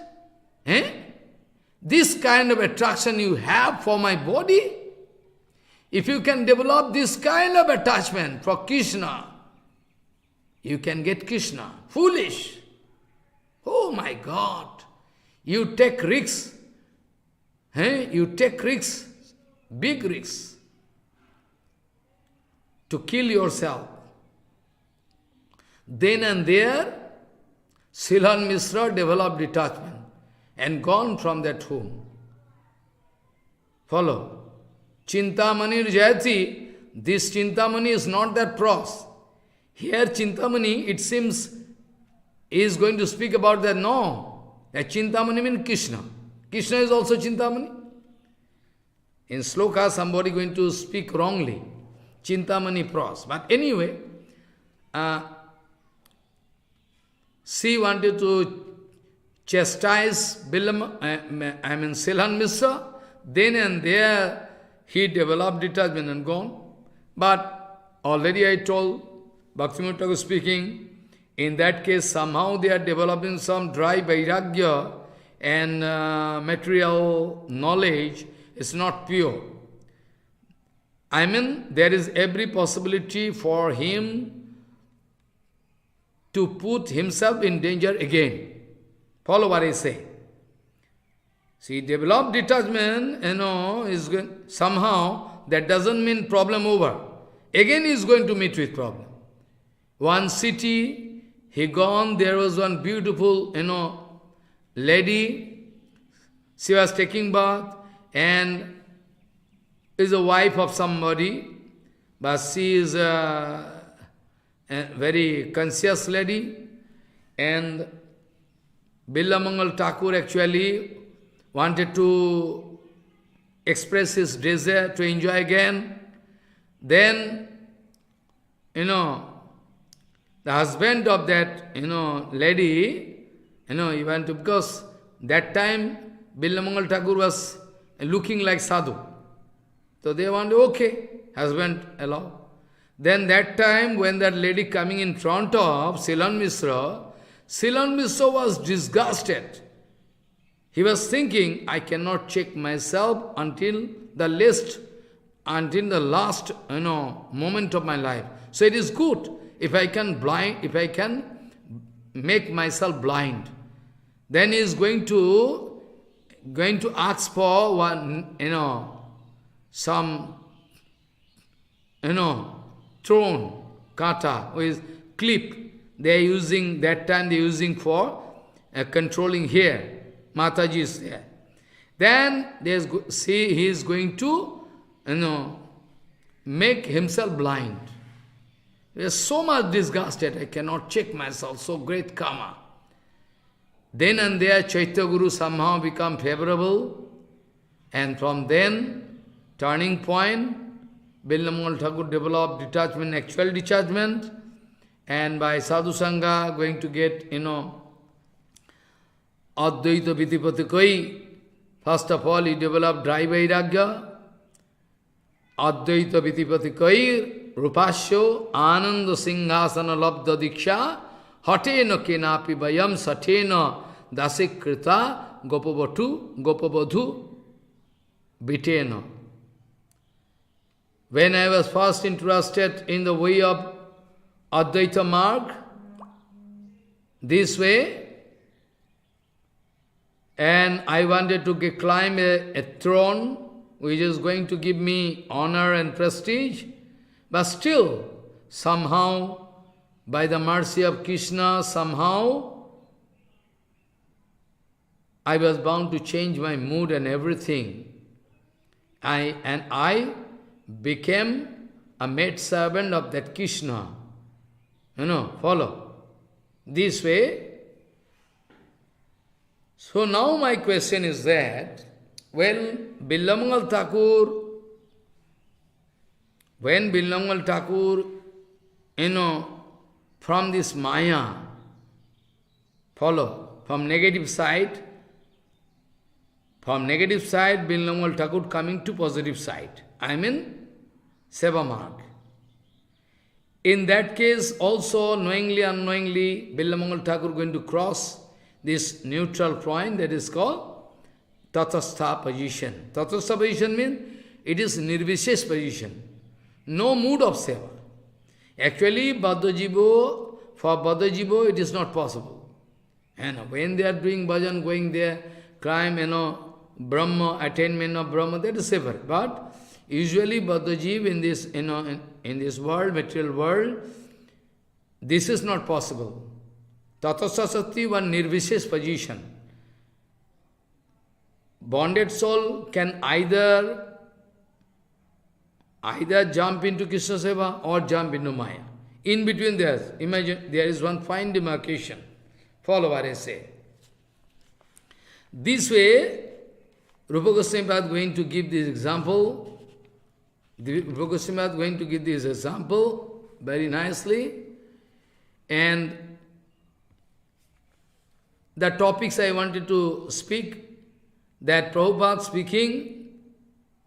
This kind of attraction you have for my body? If you can develop this kind of attachment for Krishna, you can get Krishna. Foolish! Oh my God! You take risks. You take risks, big risks, to kill yourself. Then and there, Silhan Misra developed detachment and gone from that home. Follow. Chintamani Jayati, this Chintamani is not that pros. Here Chintamani, it seems, is going to speak about that. No, that Chintamani means Krishna. Krishna is also Chintamani. In sloka, somebody going to speak wrongly. Chintamani pros. But anyway, she wanted to chastise Silhan Misra. Then and there, he developed detachment and gone. But already I told, Bhaktivinoda Thakur speaking, in that case somehow they are developing some dry vairagya and material knowledge is not pure. I mean, there is every possibility for him to put himself in danger again. Follow what I say. See, developed detachment, is going, somehow, that doesn't mean problem over. Again he is going to meet with problem. One city, he gone, there was one beautiful, lady, she was taking bath, and is a wife of somebody, but she is a very conscious lady, and Billamangal Thakur actually wanted to express his desire to enjoy again. Then, the husband of that, lady, he went to, because that time Billamangal Thakur was looking like sadhu. So they want, okay, husband allow. Then that time when that lady coming in front of Silhan Misra was disgusted. He was thinking, I cannot check myself until the last moment of my life. So it is good if I can make myself blind. Then he is going to ask for one, some, throne, kata, or is clip. They are using, that time they are using for controlling hair. Mataji is there. Then he is going to, make himself blind. He is so much disgusted, I cannot check myself, so great karma. Then and there Chaitya Guru somehow become favorable, and from then, turning point, Billamangal Thakur developed detachment, actual detachment, and by Sadhu Sangha going to get, Advaita Vitipati Koi. First of all, he developed dry vairagya. Advaita Vitipati Koi, Rupasyo, Ananda Singhasana Labda Diksha, Hatena Kenapi Bayam Satena Dasikrita Gopavadhu. Biteno. When I was first interested in the way of Advaita Marg, this way, and I wanted to climb a throne which is going to give me honor and prestige, but still, somehow, by the mercy of Krishna, somehow, I was bound to change my mood and everything. I became a maidservant of that Krishna. Follow. This way. So now my question is that, when Billamangal Thakur, from this Maya, follow, from negative side, Billamangal Thakur coming to positive side. I mean, Seva Marg. In that case, also, knowingly, unknowingly, Billamangal Thakur going to cross this neutral point that is called Tatastha position. Tatastha position means it is Nirvishesh position. No mood of seva. Actually, for Baddha Jiva, it is not possible. And when they are doing bhajan, going there, climb, Brahma, attainment of Brahma, that is separate. But usually Baddha Jiva in this, in this world, material world, this is not possible. Tatastha Sati, one Nirvishesh position. Bonded soul can either jump into Krishna Seva or jump into Maya. In between there, imagine, there is one fine demarcation. Follow what I say. This way, Rupa Goswami is going to give this example. Rupa Goswami is going to give this example very nicely. And the topics I wanted to speak, that Prabhupada speaking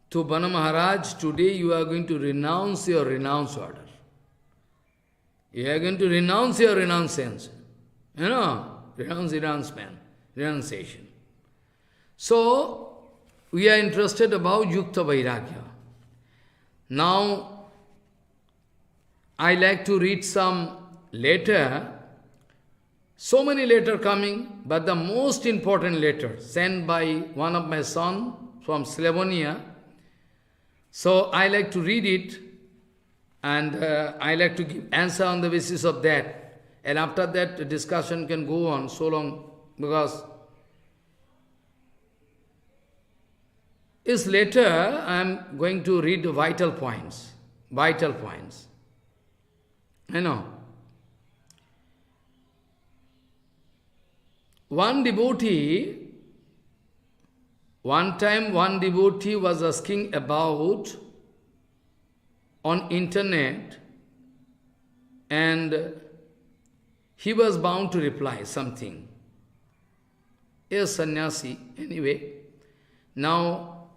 to Bana Maharaj, today you are going to renounce your renounce order. You are going to renounce your renouncance. Renunciation. So, we are interested about Yukta Vairagya. Now, I like to read some letter. So many letters coming, but the most important letter sent by one of my son from Slavonia. So I like to read it, and I like to give answer on the basis of that. And after that, the discussion can go on so long, because this letter I am going to read the vital points. Vital points. One time one devotee was asking about on internet, and he was bound to reply something. Yes, sannyasi, anyway. Now,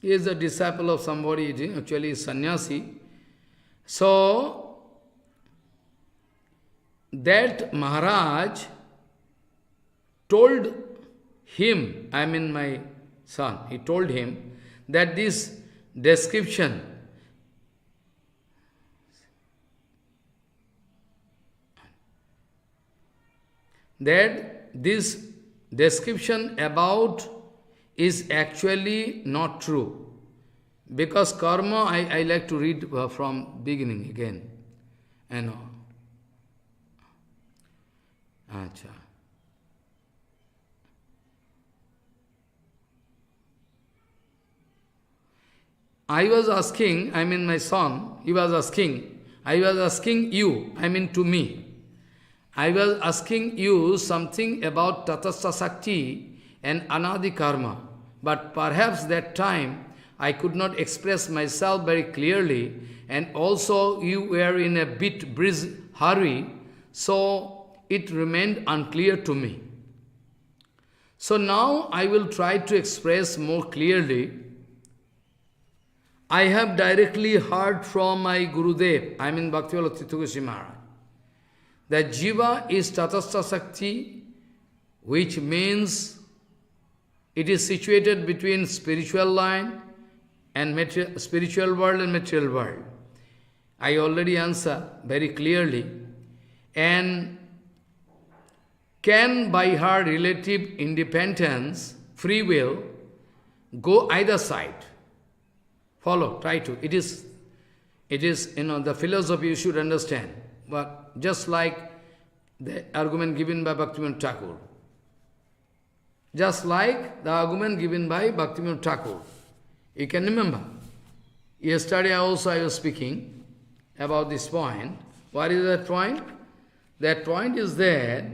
he is a disciple of somebody, actually is sannyasi. So, that Maharaj told him, I mean my son, he told him that this description, about is actually not true. Because karma, I like to read from beginning again. Acha. I was asking, I mean my son, I was asking you, I mean to me. I was asking you something about Tatastha Sakti and Anadi Karma. But perhaps that time I could not express myself very clearly, and also you were in a bit hurry, so it remained unclear to me. So now I will try to express more clearly. I have directly heard from my Gurudev, I mean Bhaktivedanta Tirtha Goswami Maharaj, that Jiva is Tatastha Sakti which means it is situated between spiritual line and spiritual world and material world. I already answer very clearly. And can by her relative independence, free will, go either side? Follow, try to. It is, the philosophy you should understand. But just like the argument given by Bhaktivinoda Thakur. Just like the argument given by Bhaktivinoda Thakur. You can remember. Yesterday also I was speaking about this point. What is that point? That point is that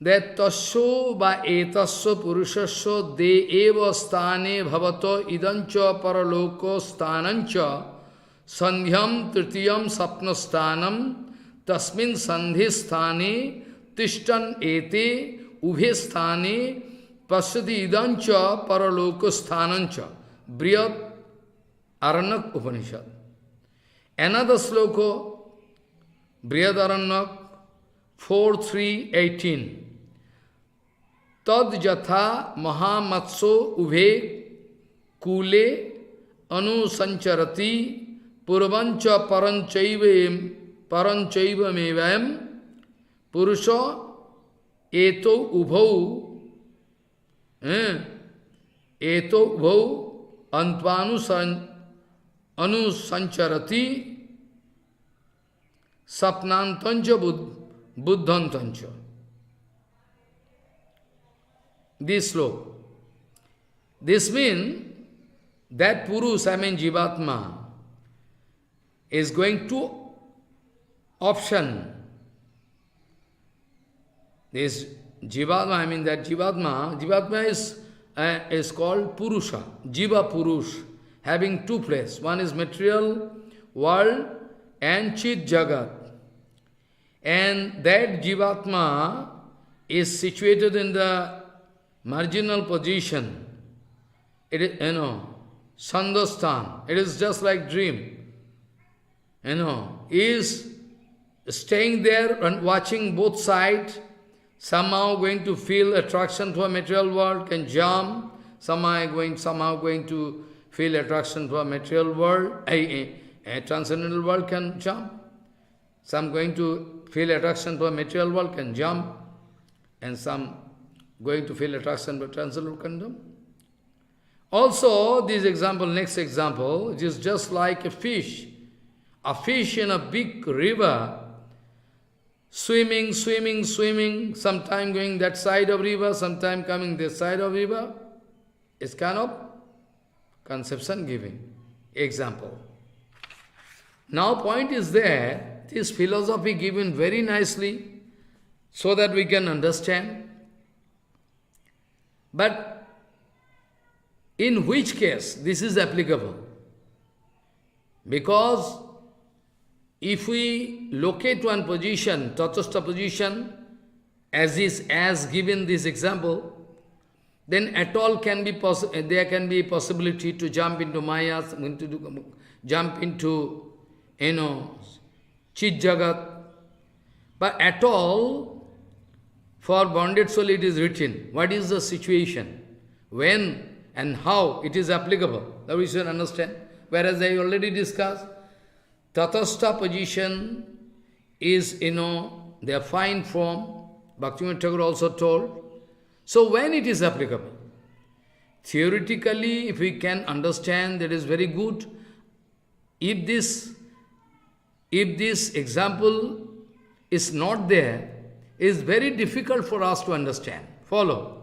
tasyo ba etasya purushasya de eva sthane bhavato idancha paraloko sthanancha sandhyam tritiyam sapna sthanam tasmin sandhi sthane tishtan ete ubhe sthane pasyati idancha paraloko sthanancha briyat Aranyak Upanishad. Another sloka, Briyad Aranyak 4.3.18. Tad jatha mahamatso ubhe kule anusancharati purvancha paranchaiva mevayam purusha eto ubhau antvanusancharati sapnantancha buddhantancha. This sloka. This means that Purusha, Jivatma, is going to option. This Jivatma, that Jivatma is called Purusha, Jiva Purush, having two places. One is material world and Chit Jagat. And that Jivatma is situated in the marginal position. It is, Sandhastan. It is just like dream. Is staying there and watching both sides, somehow going to feel attraction to a material world, can jump, somehow going to feel attraction to a material world, a transcendental world can jump. Some going to feel attraction to a material world can jump, and some going to feel attraction to a transcendental world can jump. Also, this example, next example, it is just like a fish. A fish in a big river, swimming, sometime going that side of river, sometime coming this side of river. It's kind of conception giving example. Now point is there, this philosophy given very nicely so that we can understand. But in which case this is applicable? Because if we locate one position, tatastha position, as given this example, then at all there can be possibility to jump into Maya, jump into, Chit Jagat. But at all, for bonded soul it is written, what is the situation, when and how it is applicable. That we should understand. Whereas I already discussed, Tatastha position is, their fine form. Bhaktivinoda Thakur also told. So when it is applicable? Theoretically, if we can understand, that is very good. If this example is not there, it is very difficult for us to understand. Follow.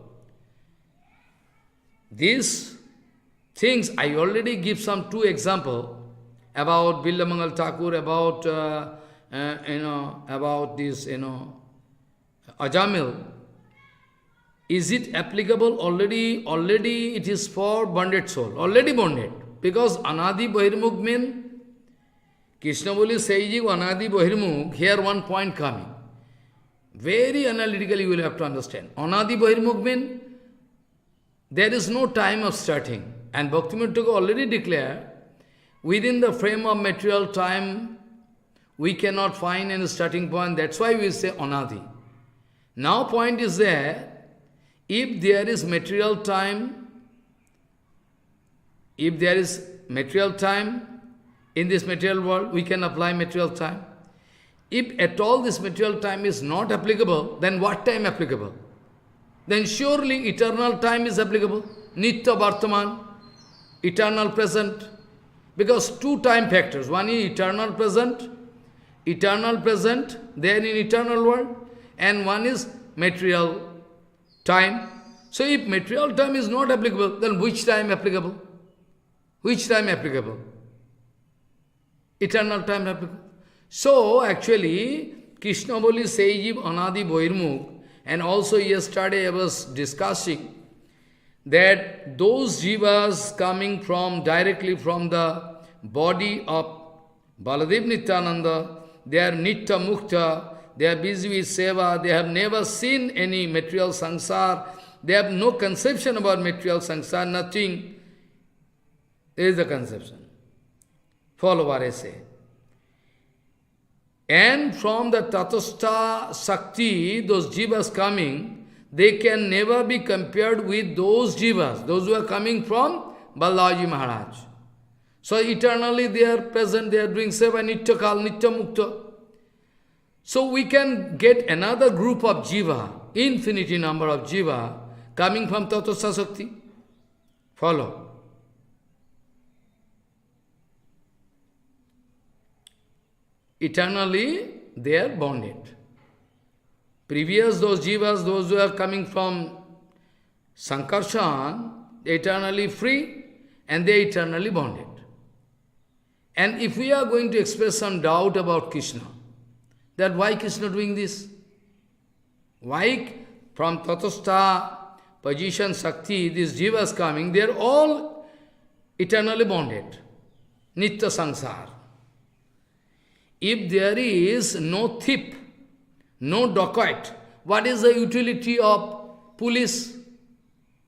These things, I already give some two examples about Billamangal Thakur, about this, Ajamil. Is it applicable already? Already it is for bonded soul, already bonded. Because Anadi Bahirmukh means, Krishna Boli Saiji Anadi Bahirmukh, here one point coming. Very analytically you will have to understand. Anadi Bahirmukh means, there is no time of starting. And Bhaktivinoda Thakur already declared, within the frame of material time, we cannot find any starting point. That's why we say Anadi. Now point is there, if there is material time, if there is material time in this material world, we can apply material time. If at all this material time is not applicable, then what time applicable? Then surely eternal time is applicable. Nitya Vartaman, eternal present. Because two time factors. One is eternal present, there in eternal world, and one is material time. So if material time is not applicable, then which time applicable? Which time applicable? Eternal time applicable. So actually, Krishna Boli Sejiv Anadi Boirmukh, and also yesterday I was discussing that those jivas coming from directly from the body of Baladev Nityananda, they are Nitya Mukta, they are busy with seva, they have never seen any material sansar, they have no conception about material sansar, nothing. There is the conception. Follow what I say. And from the Tatastha Shakti, those jivas coming, they can never be compared with those jivas, those who are coming from Balaji Maharaj. So eternally they are present, they are doing seva, Nitya Kal, Nitya Mukta. So we can get another group of jiva, infinity number of jiva, coming from Tatastha Shakti. Follow. Eternally they are bonded. Previous those jivas, those who are coming from Sankarshan, eternally free and they are eternally bonded. And if we are going to express some doubt about Krishna, that why Krishna doing this? Why from Tatastha position Shakti, these jivas coming, they are all eternally bonded. Nitya Sansar. If there is no thief, no dacoit, what is the utility of police?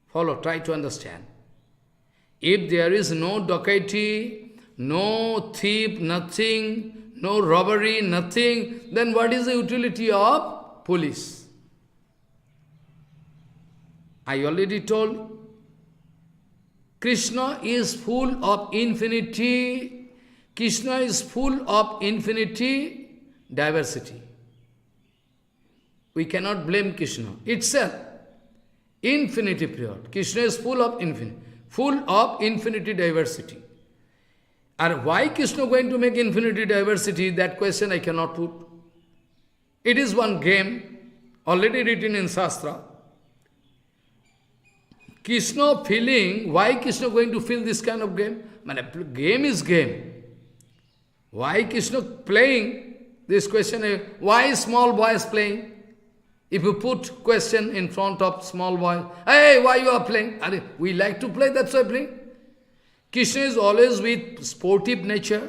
Follow, try to understand. If there is no dacoity, no thief, nothing, no robbery, nothing, then what is the utility of police? I already told, Krishna is full of infinity. Krishna is full of infinity diversity. We cannot blame Krishna itself. Infinity period. Krishna is full of infinity diversity. And why Krishna going to make infinity diversity? That question I cannot put. It is one game already written in Shastra. Krishna feeling, why Krishna going to feel this kind of game? Game is game. Why Krishna playing? This question is, why small boys playing? If you put question in front of small boy, hey, why you are playing? We like to play, that's why playing. Krishna is always with sportive nature.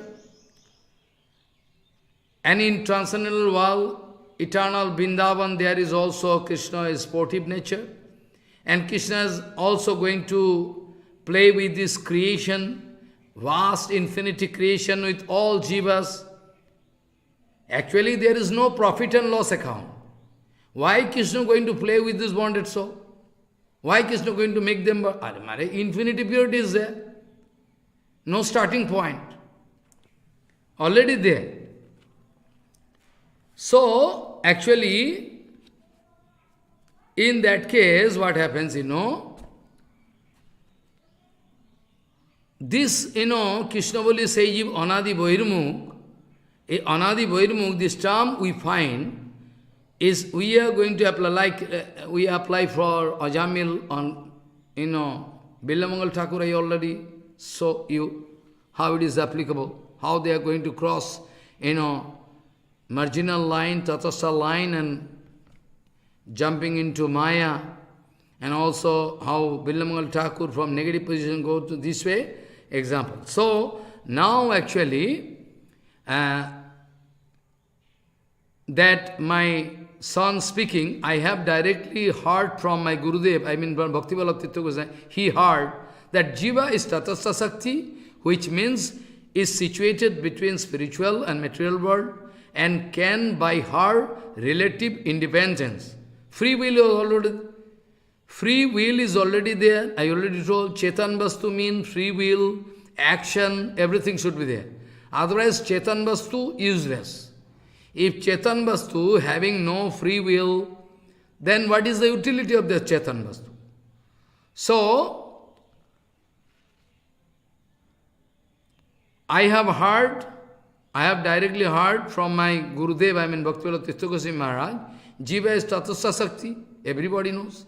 And in transcendental world, eternal Vrindavan, there is also Krishna is sportive nature. And Krishna is also going to play with this creation, vast infinity creation with all jivas. Actually, there is no profit and loss account. Why Krishna going to play with this bonded soul? Why Krishna going to make them... Infinity period is there. No starting point. Already there. So, actually, in that case, what happens, this, Krishna Boli Sejiv Anadi Boirmukh, Anadi Boirmukh, this term we find, is we are going to apply, like we apply for Ajamil on, Billamangal Thakur, I already saw you, how it is applicable, how they are going to cross, marginal line, Tatastha line, and jumping into Maya, and also how Billamangal Thakur from negative position go to this way, example. So, now actually, that my son speaking, I have directly heard from my Gurudev, from Bhakti Vallabh Tirtha Goswami, he heard that Jiva is Tatastha Shakti, which means is situated between spiritual and material world, and can by her relative independence. Free will is already, free will is already there. I already told Chetan Vastu means free will, action, everything should be there. Otherwise, Chetan Vastu useless. If Chetan Vastu having no free will, then what is the utility of the Chetan Vastu? So, I have directly heard from my Gurudev, I mean Bhaktivedanta Tirtha Goswami Maharaj, Jiva is Tatastha Sakti, everybody knows,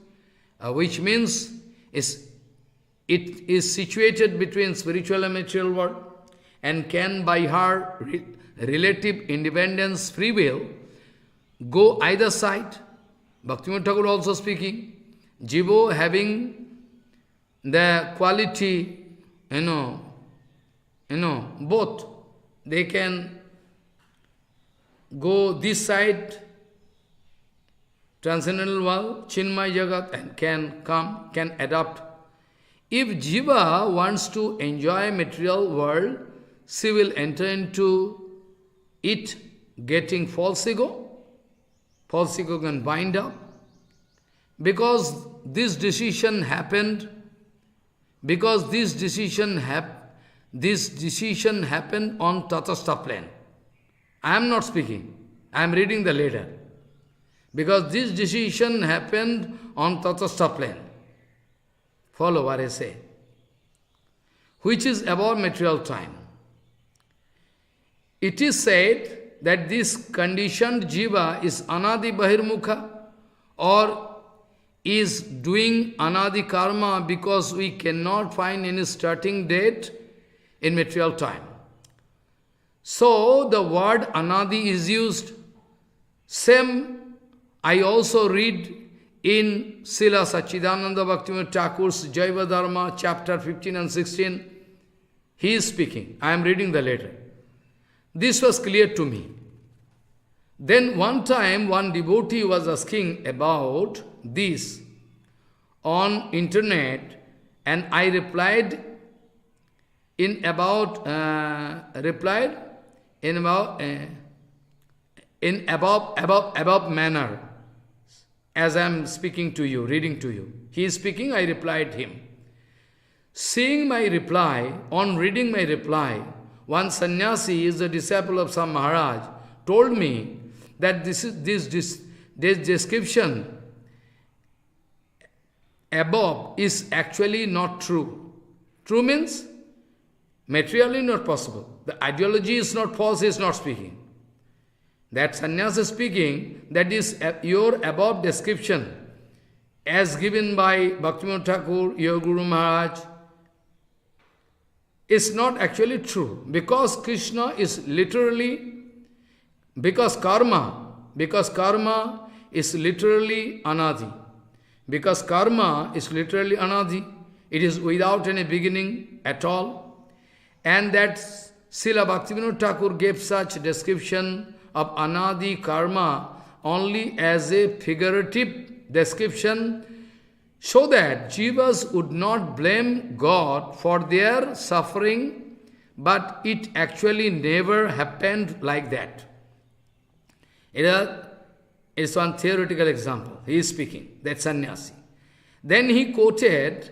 which means it is situated between spiritual and material world and can by her relative independence, free will, go either side. Bhaktivinoda Thakur also speaking, Jiva having the quality, both. They can go this side, transcendental world, Chinmay Jagat, and can adapt. If Jiva wants to enjoy material world, she will enter into it getting false ego. False ego can bind up. Because this decision happened, this decision happened on Tatastha plane. I am not speaking. I am reading the letter. Because this decision happened on Tatastha plane. Follow what I say. Which is above material time. It is said that this conditioned jiva is anadi bahirmukha or is doing anadi karma because we cannot find any starting date in material time. So the word anadi is used. Same I also read in Srila Sachidananda Bhaktivinoda Thakur's Jiva Dharma, chapter 15 and 16. He is speaking. I am reading the letter. This was clear to me. Then one time, one devotee was asking about this on internet, and I replied in above manner, as I am speaking to you, reading to you. He is speaking, I replied him. Seeing my reply, on reading my reply, one sannyasi is a disciple of some Maharaj, told me that this description above is actually not true. True means materially not possible. The ideology is not false, he is not speaking. That sannyas is speaking, that is your above description as given by Bhaktivinoda Thakur, your Guru Maharaj, is not actually true. Because Krishna is literally, because karma is literally anadi. Because karma is literally anadi. It is without any beginning at all. And that Srila Bhaktivinoda Thakur gave such description of anadi karma only as a figurative description, so that jivas would not blame God for their suffering, but it actually never happened like that. It is one theoretical example. He is speaking, that sannyasi. Then he quoted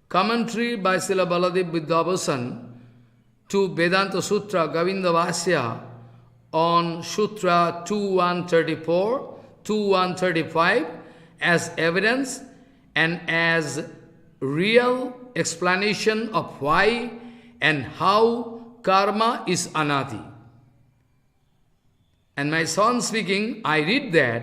commentary by Srila Baladev Vidyabhasan to Vedanta Sutra Govinda Vasya on Sutra 2134, 2135 as evidence and as real explanation of why and how karma is anadi. And my son speaking, I read that,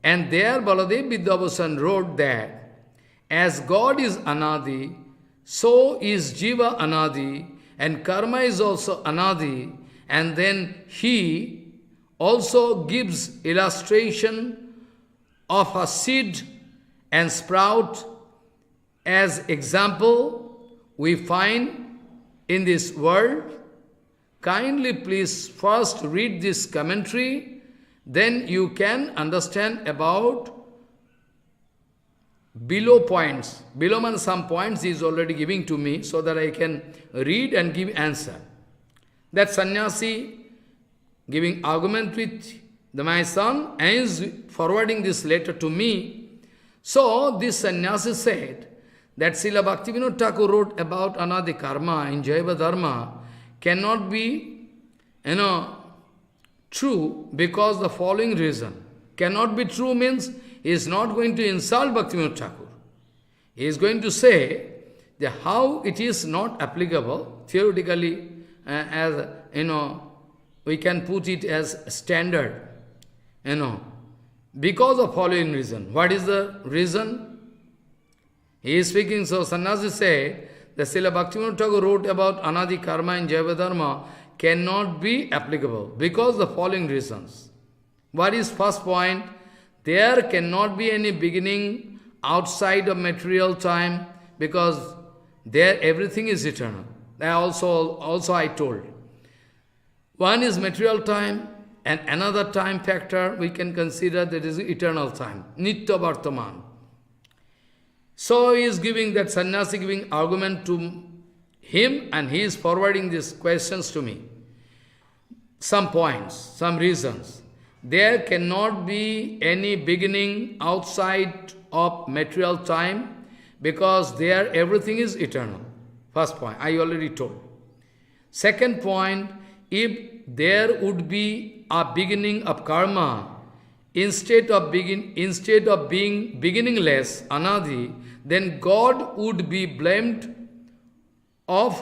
and there Baladev Vidyabhasan wrote that as God is anadi, so is jiva anadi, and karma is also anadi, and then he also gives illustration of a seed and sprout as example we find in this world. Kindly please first read this commentary, then you can understand about below points. Below man some points he is already giving to me so that I can read and give answer. That sannyasi giving argument with my son, is forwarding this letter to me. So this sannyasi said that Srila Bhaktivinoda Thakur wrote about anadi karma in Jiva Dharma cannot be, true because the following reason. Cannot be true means he is not going to insult Bhaktivinoda Thakur. He is going to say that how it is not applicable, theoretically, as, we can put it as standard, because of following reason. What is the reason? He is speaking, so Sannyasi said, that Srila Bhaktivinoda Thakur wrote about anadi karma in Jiva Dharma cannot be applicable because the following reasons. What is first point? There cannot be any beginning outside of material time because there everything is eternal. That also I told. One is material time and another time factor we can consider that is eternal time, Nitya Vartaman. So he is giving that sannyasi giving argument to him and he is forwarding these questions to me. Some points, some reasons. There cannot be any beginning outside of material time because there everything is eternal. First point, I already told. Second point, if there would be a beginning of karma, instead of being beginningless, anadi, then God would be blamed of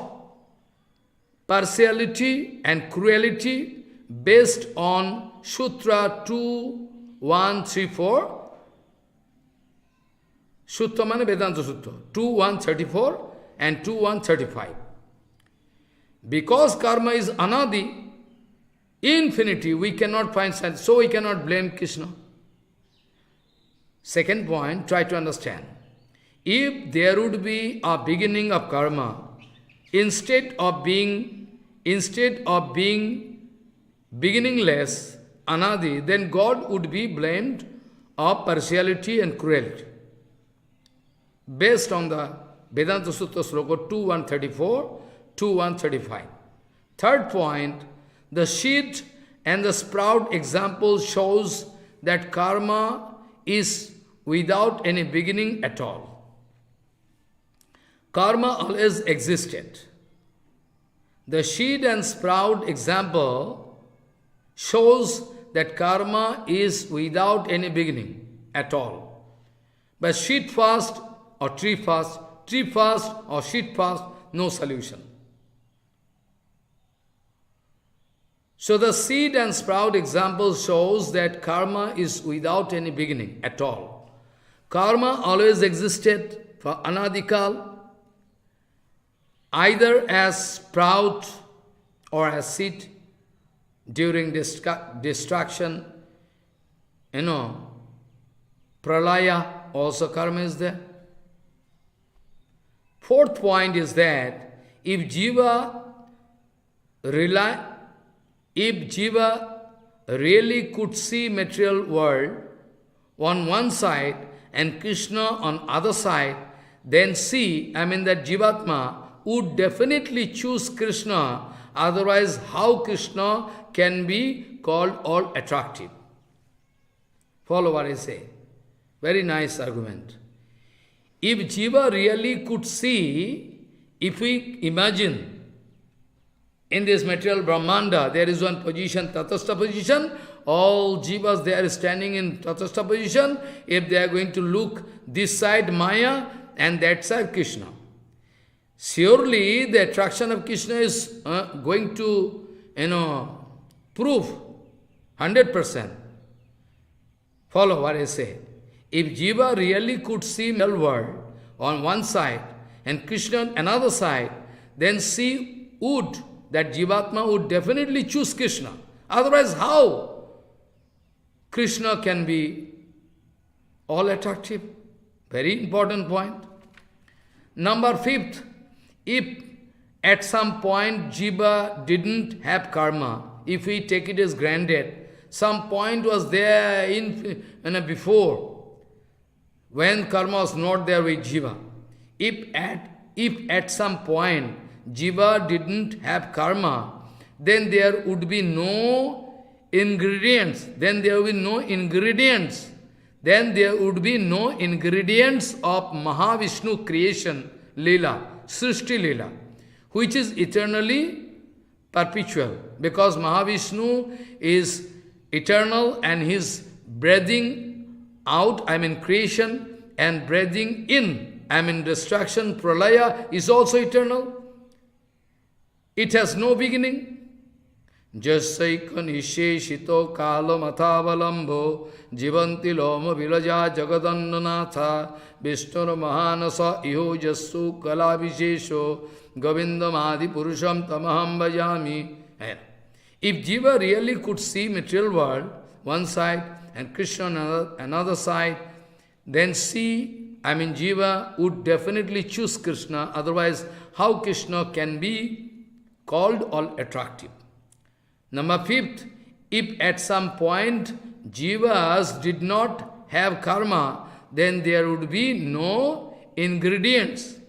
partiality and cruelty based on Sutra 2134. Sutra means Vedanta Sutra 2134 and 2135. Because karma is anadi, infinity, we cannot find sense, so we cannot blame Krishna. Second point, try to understand. If there would be a beginning of karma, instead of being beginningless, anadi, then God would be blamed of partiality and cruelty. Based on the Vedanta Sutra Sloka 2134, 2135. Third point, the seed and the sprout example shows that karma is without any beginning at all. Karma always existed. The seed and sprout example shows that karma is without any beginning at all. But seed first or tree first or seed first, no solution. So the seed and sprout example shows that karma is without any beginning at all. Karma always existed for anadikal, either as sprout or as seed during destruction, pralaya, also karma is there. Fourth point is that if Jiva really could see material world on one side and Krishna on other side, then that Jivatma would definitely choose Krishna, otherwise how Krishna can be called all attractive? Follow what I say. Very nice argument. If Jiva really could see, if we imagine in this material Brahmanda, there is one position, Tatastha position, all Jivas they are standing in Tatastha position, if they are going to look this side Maya and that side Krishna. Surely the attraction of Krishna is going to, prove 100%. Follow what I say. If Jiva really could see the world on one side and Krishna on another side, then that Jivatma would definitely choose Krishna. Otherwise, how Krishna can be all attractive? Very important point. Number fifth, if at some point Jiva didn't have karma, if we take it as granted, some point was there before, when karma was not there with Jiva. If at some point Jiva didn't have karma, then there would be no ingredients, then there will be no ingredients. Then there would be no ingredients of Mahavishnu creation, Leela, Srishti Leela, which is eternally perpetual. Because Mahavishnu is eternal and his breathing out, creation, and breathing in, destruction, pralaya, is also eternal. It has no beginning. Jasaika nisheshito kalo matavalambo jivanti loma vilaja jagadannanatha vishnur mahanasa iho jasu kalabhishesho govindamadi purusham tamaham bhajami. If Jiva really could see material world, one side, and Krishna another side, then Jiva would definitely choose Krishna, otherwise how Krishna can be called all attractive? Number 5, if at some point Jivas did not have karma, then there would be no ingredients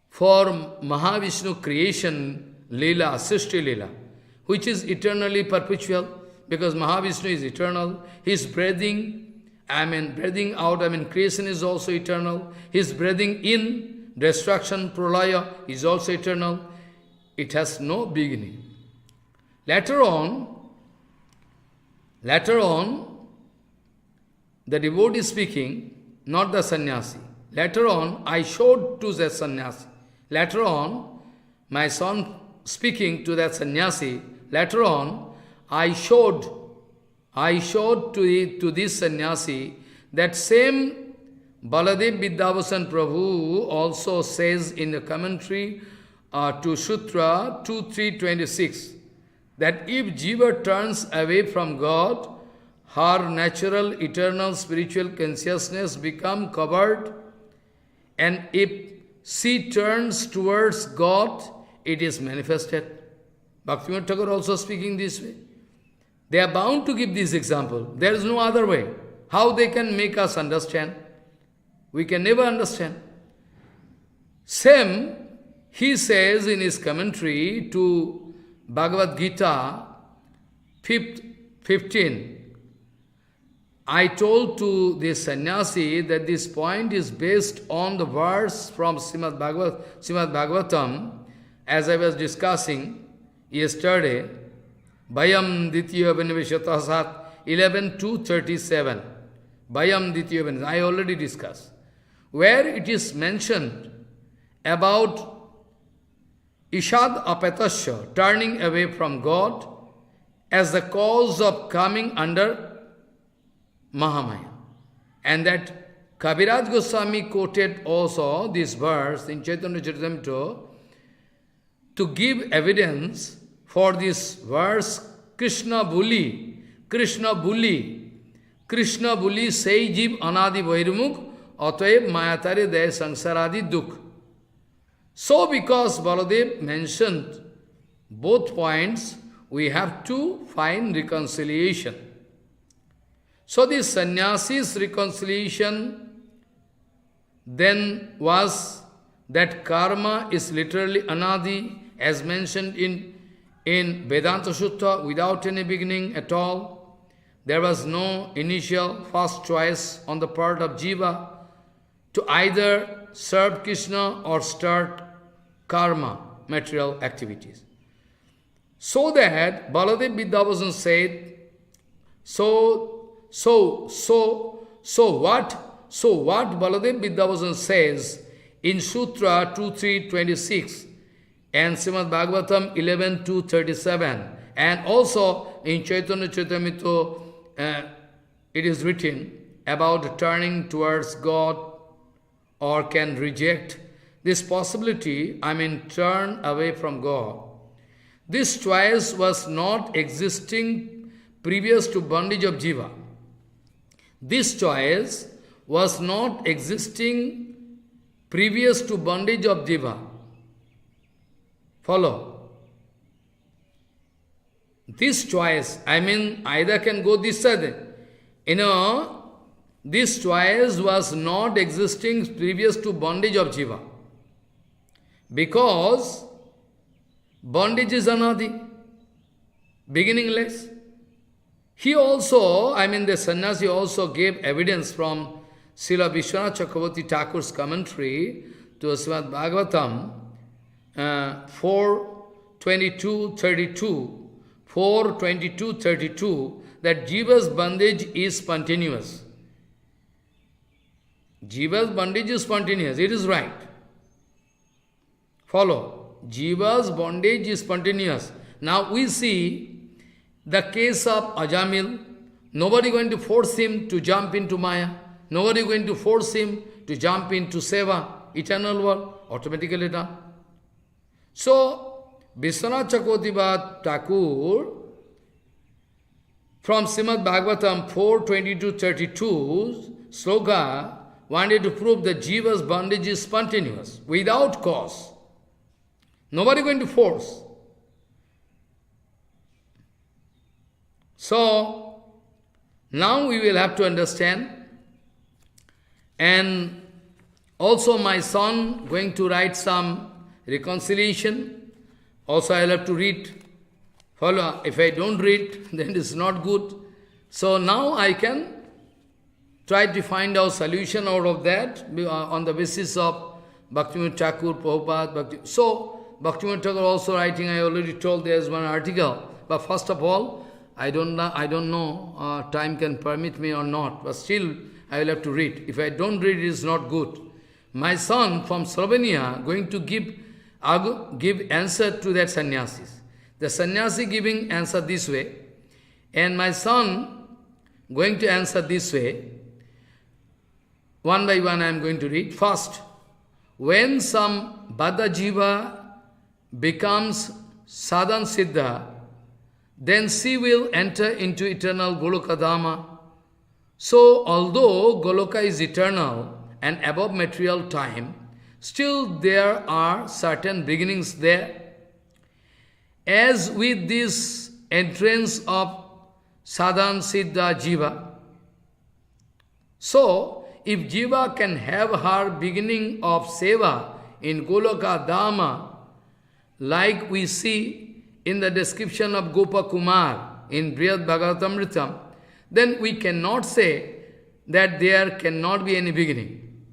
for Mahavishnu creation, Leela, Srishti Leela, which is eternally perpetual, because Mahavishnu is eternal. His breathing, breathing out, creation is also eternal. His breathing in, destruction, pralaya, is also eternal. It has no beginning. Later on, the devotee speaking, not the sannyasi. Later on, I showed to that sannyasi. Later on, my son speaking to that sannyasi, later on, I showed to this sannyasi that same Baladev Vidyabhasan Prabhu also says in the commentary to Sutra 2.3.26 that if Jiva turns away from God, her natural, eternal, spiritual consciousness become covered, and if she turns towards God, it is manifested. Bhaktivinoda Thakur also speaking this way. They are bound to give this example. There is no other way. How they can make us understand? We can never understand. Same, he says in his commentary to Bhagavad Gita 15, I told to this sannyasi that this point is based on the verse from Srimad Bhagavatam, as I was discussing yesterday, Bhayam Ditya Vinivishata Sat 11.2.37. Bhayam Ditya Vinivishata, I already discussed. Where it is mentioned about Ishad Apatasya, turning away from God, as the cause of coming under Mahamaya. And that Kaviraj Goswami quoted also this verse in Chaitanya Charitamrita to give evidence for this verse, Krishna Buli sei jiv anadi vairumukh ataeb mayatare day sangsaradi dukh. So because Baladev mentioned both points, we have to find reconciliation. So this sannyasi's reconciliation then was that karma is literally anadi, as mentioned in Vedanta Sutta, without any beginning at all. There was no initial first choice on the part of Jiva to either serve Krishna or start karma, material activities. So that Baladev Vidyabhasan said, so what Baladev Vidyabhasan says in Sutra 2.3.26 and Srimad Bhagavatam 11.2.37 and also in Chaitanya Charitamrita it is written about turning towards God or can reject this possibility, turn away from God. This choice was not existing previous to bondage of Jiva. This choice was not existing previous to bondage of Jiva. Follow? This choice, either can go this side. This choice was not existing previous to bondage of Jiva. Because bondage is anadi, beginningless. He also, the sannyasi also gave evidence from Srila Vishwanath Chakravarti Thakur's commentary to Srimad Bhagavatam 4.22.32, 4.22.32, that Jiva's bondage is continuous. Jiva's bondage is continuous, it is right. Follow. Jiva's bondage is continuous. Now we see the case of Ajamil. Nobody going to force him to jump into Maya. Nobody going to force him to jump into Seva, eternal world, automatically done. So, Vishwanath Chakravarti Thakur, from Srimad Bhagavatam 4.22.32 sloka, wanted to prove that Jiva's bondage is spontaneous, without cause. Nobody going to force. So, now we will have to understand. And also my son going to write some reconciliation. Also I will have to read. Follow. If I don't read, then it's not good. So now I can try to find out solution out of that on the basis of Bhaktivinoda Thakur, Prabhupada, Bhakti. So, Bhaktivinoda Thakur also writing, I already told there is one article. But first of all, I don't know, time can permit me or not, but still I will have to read. If I don't read, it is not good. My son from Slovenia going to give answer to that sannyasis. The sannyasi giving answer this way, and my son going to answer this way. One by one I am going to read. First, when some Baddha Jiva becomes sadhan siddha, then she will enter into eternal Goloka Dhamma. So, although Goloka is eternal and above material time, still there are certain beginnings there. As with this entrance of sadhan siddha Jiva, so if Jiva can have her beginning of seva in Goloka Dhamma, like we see in the description of Gopa Kumar in Brihad Bhagavatamritam, then we cannot say that there cannot be any beginning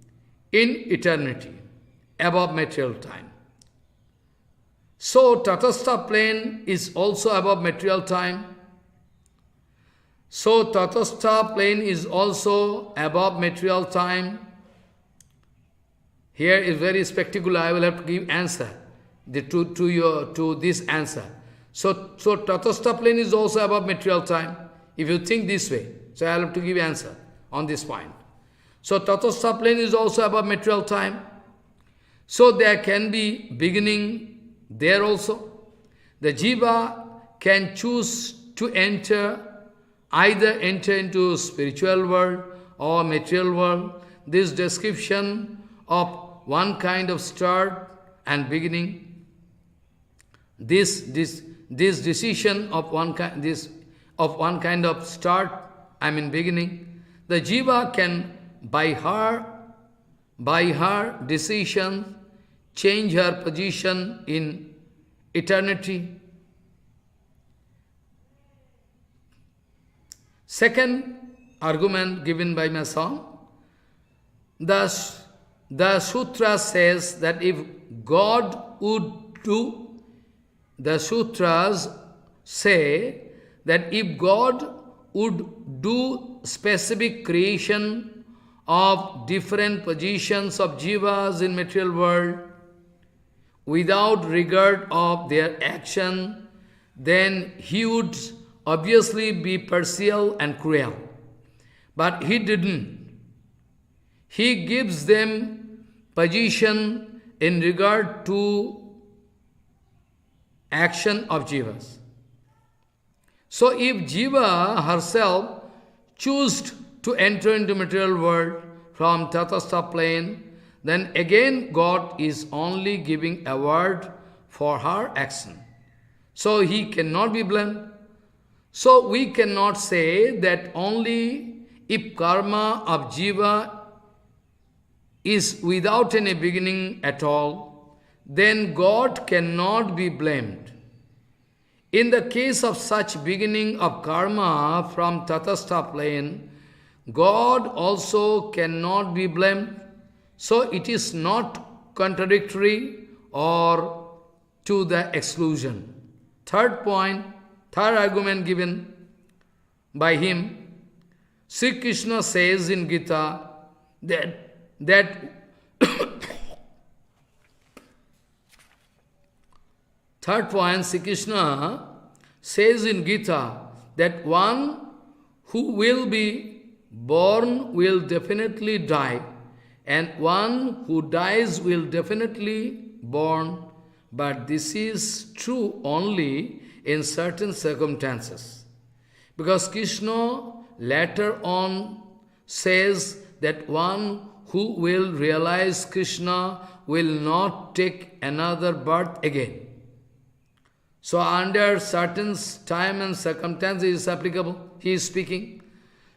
in eternity, above material time. So, Tatastha plane is also above material time. So, Tatastha plane is also above material time. Here is very spectacular, I will have to give answer to this answer. So Tatastha plane is also above material time. If you think this way, so I will have to give answer on this point. So Tatastha plane is also above material time. So there can be beginning there also. The Jiva can choose to either enter into spiritual world or material world. This description of one kind of start and beginning, this decision of one kind of start, beginning, the Jiva can by her decision change her position in eternity. Second argument given by my son, the sutra says that if God would do, the sutras say that if God would do specific creation of different positions of jivas in material world without regard of their action, then he would obviously be partial and cruel. But he didn't. He gives them position in regard to action of jivas. So if Jiva herself chooses to enter into material world from Tatastha plane, then again God is only giving a word for her action. So he cannot be blamed. So we cannot say that only if karma of Jiva is without any beginning at all, then God cannot be blamed. In the case of such beginning of karma from Tatastha plane, God also cannot be blamed, so it is not contradictory or to the exclusion. Third point, third argument given by him, Sri Krishna says in Gita that third point, Sri Krishna says in Gita that one who will be born will definitely die, and one who dies will definitely born, but this is true only in certain circumstances. Because Krishna later on says that one who will realize Krishna will not take another birth again. So under certain time and circumstances it is applicable, he is speaking.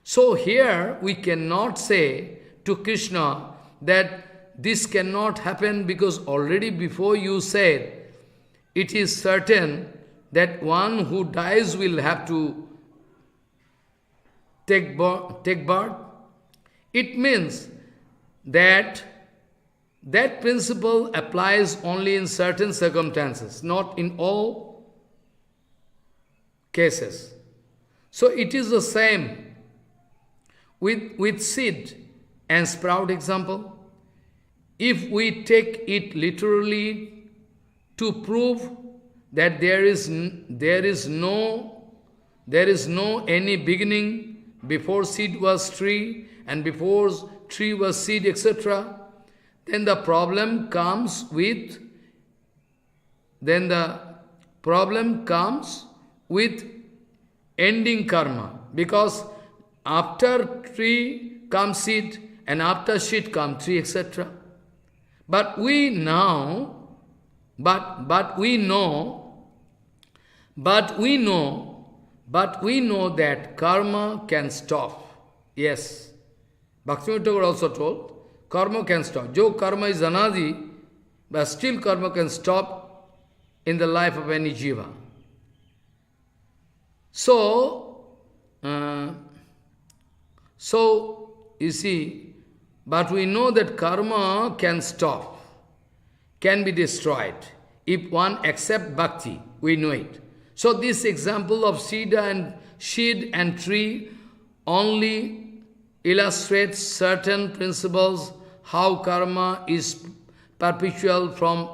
So here we cannot say to Krishna that this cannot happen because already before you said it is certain that one who dies will have to take birth. It means that that principle applies only in certain circumstances, not in all cases. So it is the same with seed and sprout example. If we take it literally to prove that there is no any beginning before seed was tree and before tree was seed, etc., then the problem comes with ending karma, because after tree comes seed and after seed comes tree, etc. But we know that karma can stop. Yes. Bhaktivinoda Thakur also told, karma can stop. Jo karma is anadi, but still karma can stop in the life of any jiva. So, you see, but we know that karma can stop, can be destroyed. If one accepts bhakti, we know it. So this example of seed and tree only illustrates certain principles, how karma is perpetual from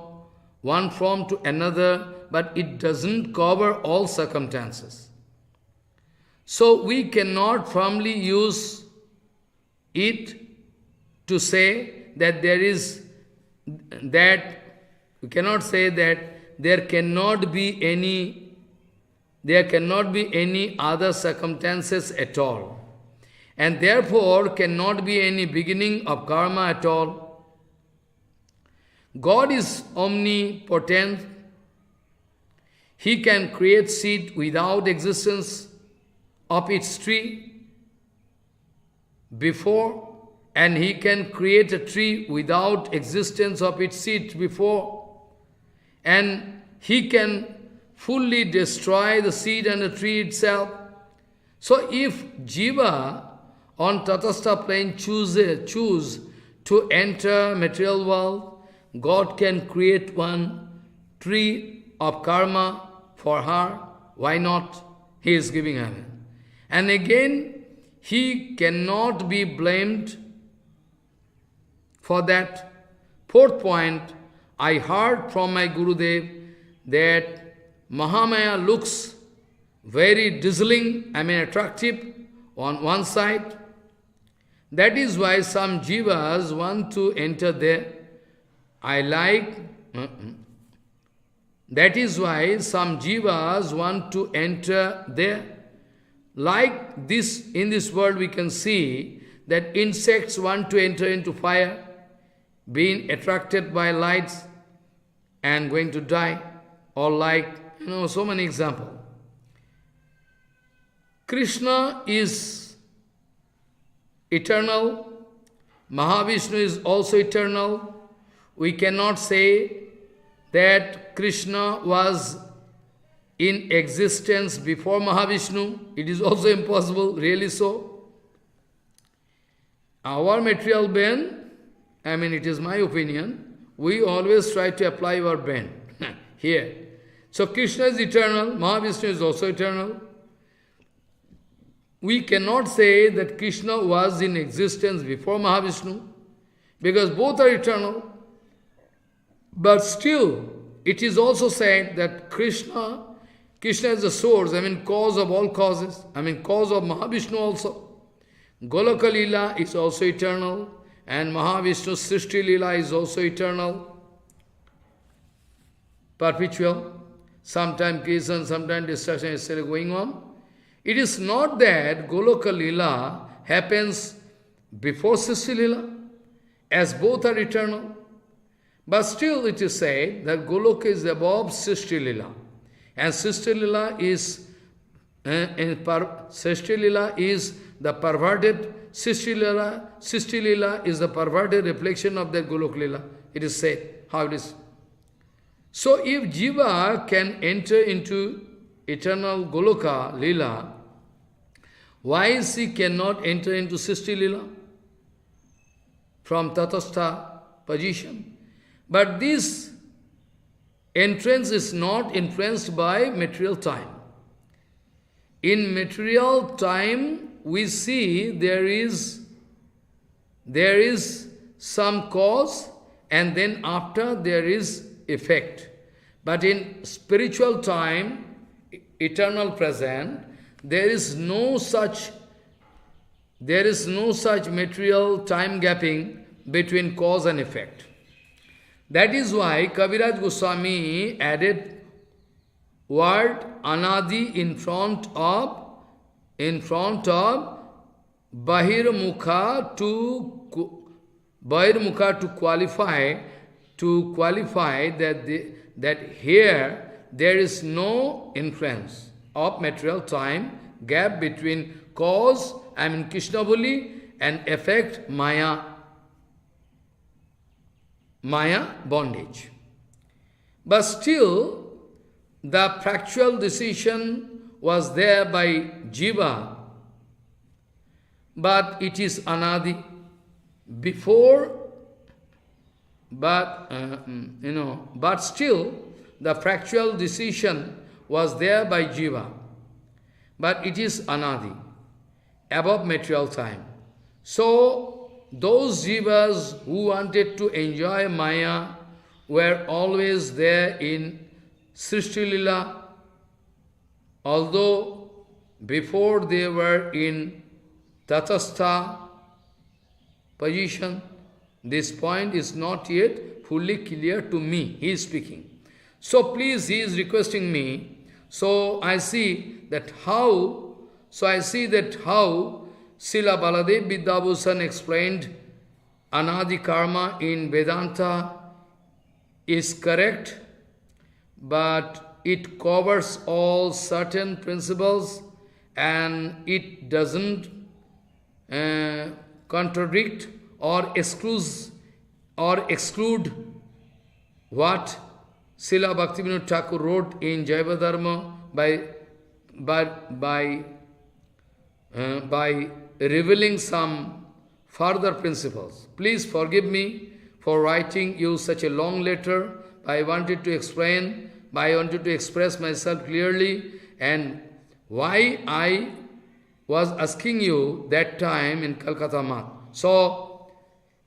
one form to another, but it doesn't cover all circumstances. So we cannot firmly use it to say that we cannot say that there cannot be any other circumstances at all, and therefore cannot be any beginning of karma at all. God is omnipotent. He can create seed without existence of its tree before, and he can create a tree without existence of its seed before, and he can fully destroy the seed and the tree itself. So if jiva on Tatastha plane choose to enter material world, God can create one tree of karma for her. Why not? He is giving her. And again, he cannot be blamed for that. Fourth point, I heard from my Gurudev that Mahamaya looks very dazzling, attractive on one side. That is why some jivas want to enter there. That is why some jivas want to enter there. Like this, in this world we can see that insects want to enter into fire, being attracted by lights and going to die, or like, so many examples. Krishna is eternal, Mahavishnu is also eternal. We cannot say that Krishna was in existence before Mahavishnu. It is also impossible, really so. Our material brain, it is my opinion, we always try to apply our brain here. So Krishna is eternal, Mahavishnu is also eternal. We cannot say that Krishna was in existence before Mahavishnu, because both are eternal. But still, it is also said that Krishna is the source, cause of all causes, cause of Mahavishnu also. Goloka Lila is also eternal, and Mahavishnu's Srishti Lila is also eternal, perpetual. Sometimes creation, sometimes destruction is still going on. It is not that Goloka Lila happens before Srishti Lila, as both are eternal. But still it is said that Goloka is above Srishti Lila. And Srishti Lila is, Srishti Lila is the perverted, Srishti Lila is the perverted reflection of that Goloka Lila. It is said, how it is. So if Jiva can enter into eternal Goloka Lila, why she cannot enter into Srishti Lila from Tatastha position? But this entrance is not influenced by material time. In material time, we see there is some cause, and then after there is effect. But in spiritual time, eternal present, there is no such material time gapping between cause and effect. That is why Kaviraj Goswami added word Anadi in front of Bahirmukha to qualify that here there is no influence of material time gap between cause, Krishna Boli, and effect, Maya bondage. But still, the factual decision was there by Jiva, but it is Anadi. Before, but still, the factual decision was there by Jiva, but it is Anadi, above material time. So, those Jivas who wanted to enjoy Maya were always there in Srishti Lila, although before they were in Tatastha position. This point is not yet fully clear to me. He is speaking. So please, he is requesting me. So I see that how Srila Baladev Vidyabhushan explained Anadi Karma in Vedanta is correct, but it covers all certain principles and it doesn't contradict or exclude what Srila Bhaktivinoda Thakur wrote in Jiva Dharma by revealing some further principles. Please forgive me for writing you such a long letter. I wanted to express myself clearly, and why I was asking you that time in Calcutta Math. So,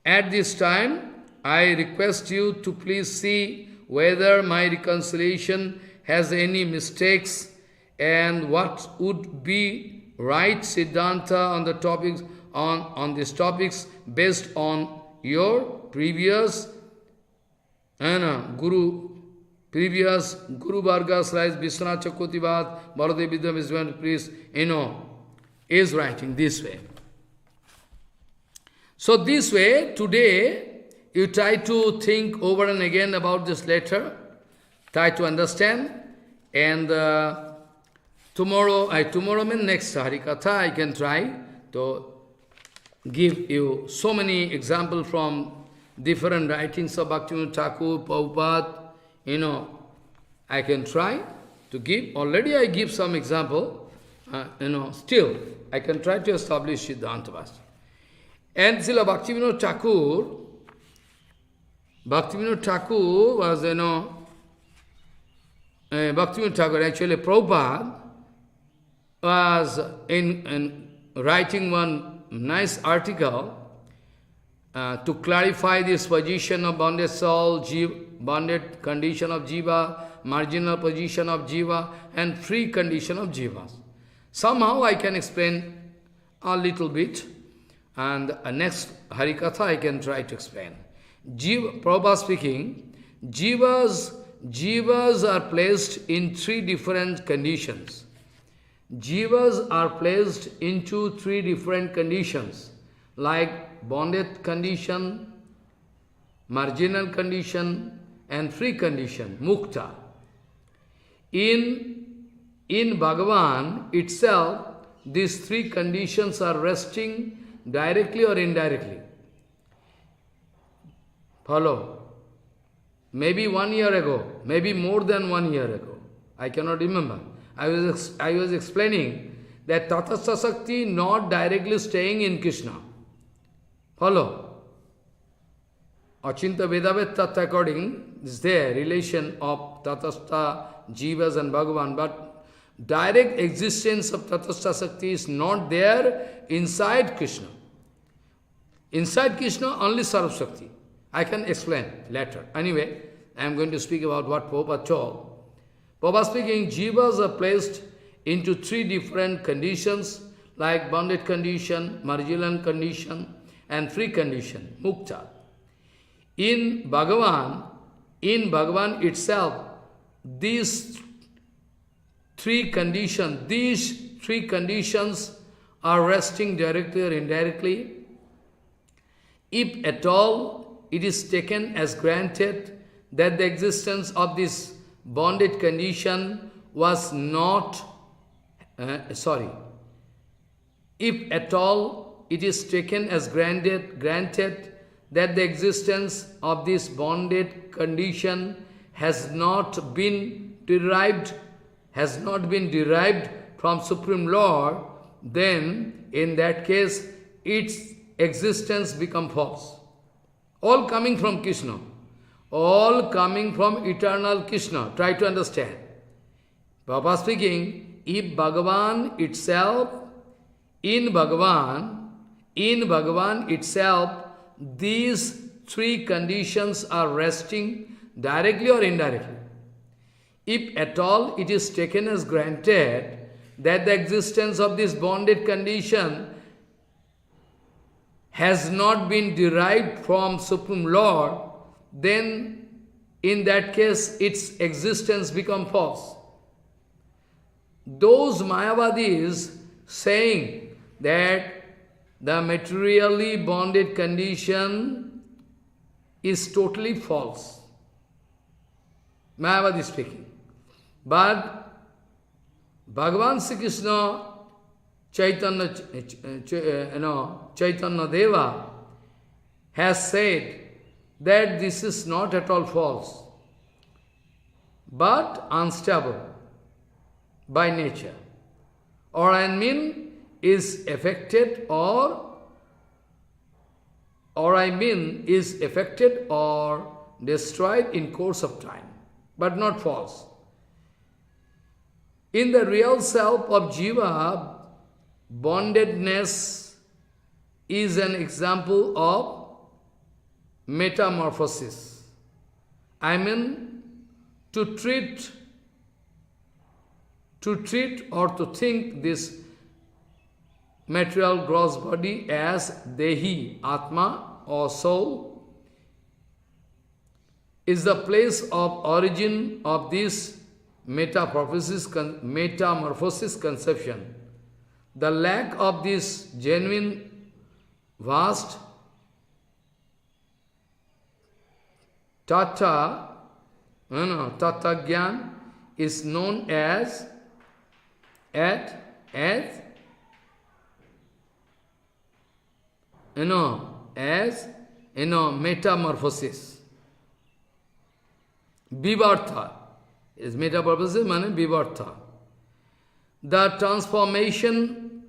at this time, I request you to please see whether my reconciliation has any mistakes and what would be right Siddhanta on the topics on these topics based on your previous Guru Vargas, like Vishwanath Chakravarti, Baladev Vidyabhushan priest, is writing this way. So this way, today, you try to think over and again about this letter, try to understand, and tomorrow means next HariKatha, I can try to give you so many examples from different writings of Bhaktivinoda Thakur, Prabhupada, I can try. to give. Already I give some example. Still, I can try to establish Siddhanta. And Srila Bhaktivinoda Thakur was, Bhaktivinoda Thakur, actually Prabhupada, was in writing one nice article to clarify this position of bonded soul, bonded condition of Jiva, marginal position of Jiva, and free condition of Jivas. Somehow I can explain a little bit, and next HariKatha I can try to explain. Prabhupada speaking, Jivas are placed in three different conditions. Jivas are placed into three different conditions, like bonded condition, marginal condition, and free condition, mukta. In Bhagavan itself, these three conditions are resting directly or indirectly. Follow? Maybe 1 year ago, maybe more than 1 year ago, I cannot remember. I was explaining that Tatastha Sakti not directly staying in Krishna. Follow? Achinta Vedavet Tattva according is there relation of Tatastha, Jivas and Bhagavan, but direct existence of Tatastha Sakti is not there inside Krishna. Inside Krishna only Sarv Shakti. I can explain later. Anyway, I am going to speak about what Prabhupada told. Prabhupada speaking, Jivas are placed into three different conditions, like bonded condition, marginal condition, and free condition, mukta. In Bhagavan itself, these three conditions are resting directly or indirectly. If at all it is taken as granted that the existence of this bonded condition was not, if at all it is taken as granted that the existence of this bonded condition has not been derived from Supreme Lord, then in that case its existence becomes false. All coming from Krishna. All coming from eternal Krishna. Try to understand. Prabhupada speaking, if Bhagavan itself, in Bhagavan itself, these three conditions are resting directly or indirectly. If at all it is taken as granted that the existence of this bonded condition has not been derived from Supreme Lord, then in that case its existence becomes false. Those Mayavadis saying that the materially bonded condition is totally false. Mayavadi speaking. But Bhagavan Sri Krishna Chaitanya Deva has said that this is not at all false, but unstable by nature. Or I mean is affected or destroyed in course of time, but not false. In the real self of Jiva, bondedness is an example of metamorphosis. I mean, to treat or to think this material gross body as Dehi, Atma or soul, is the place of origin of this metamorphosis conception. The lack of this genuine, vast Tattva Gyan is known as metamorphosis. Vivartha. Is metamorphosis means vivarta. The transformation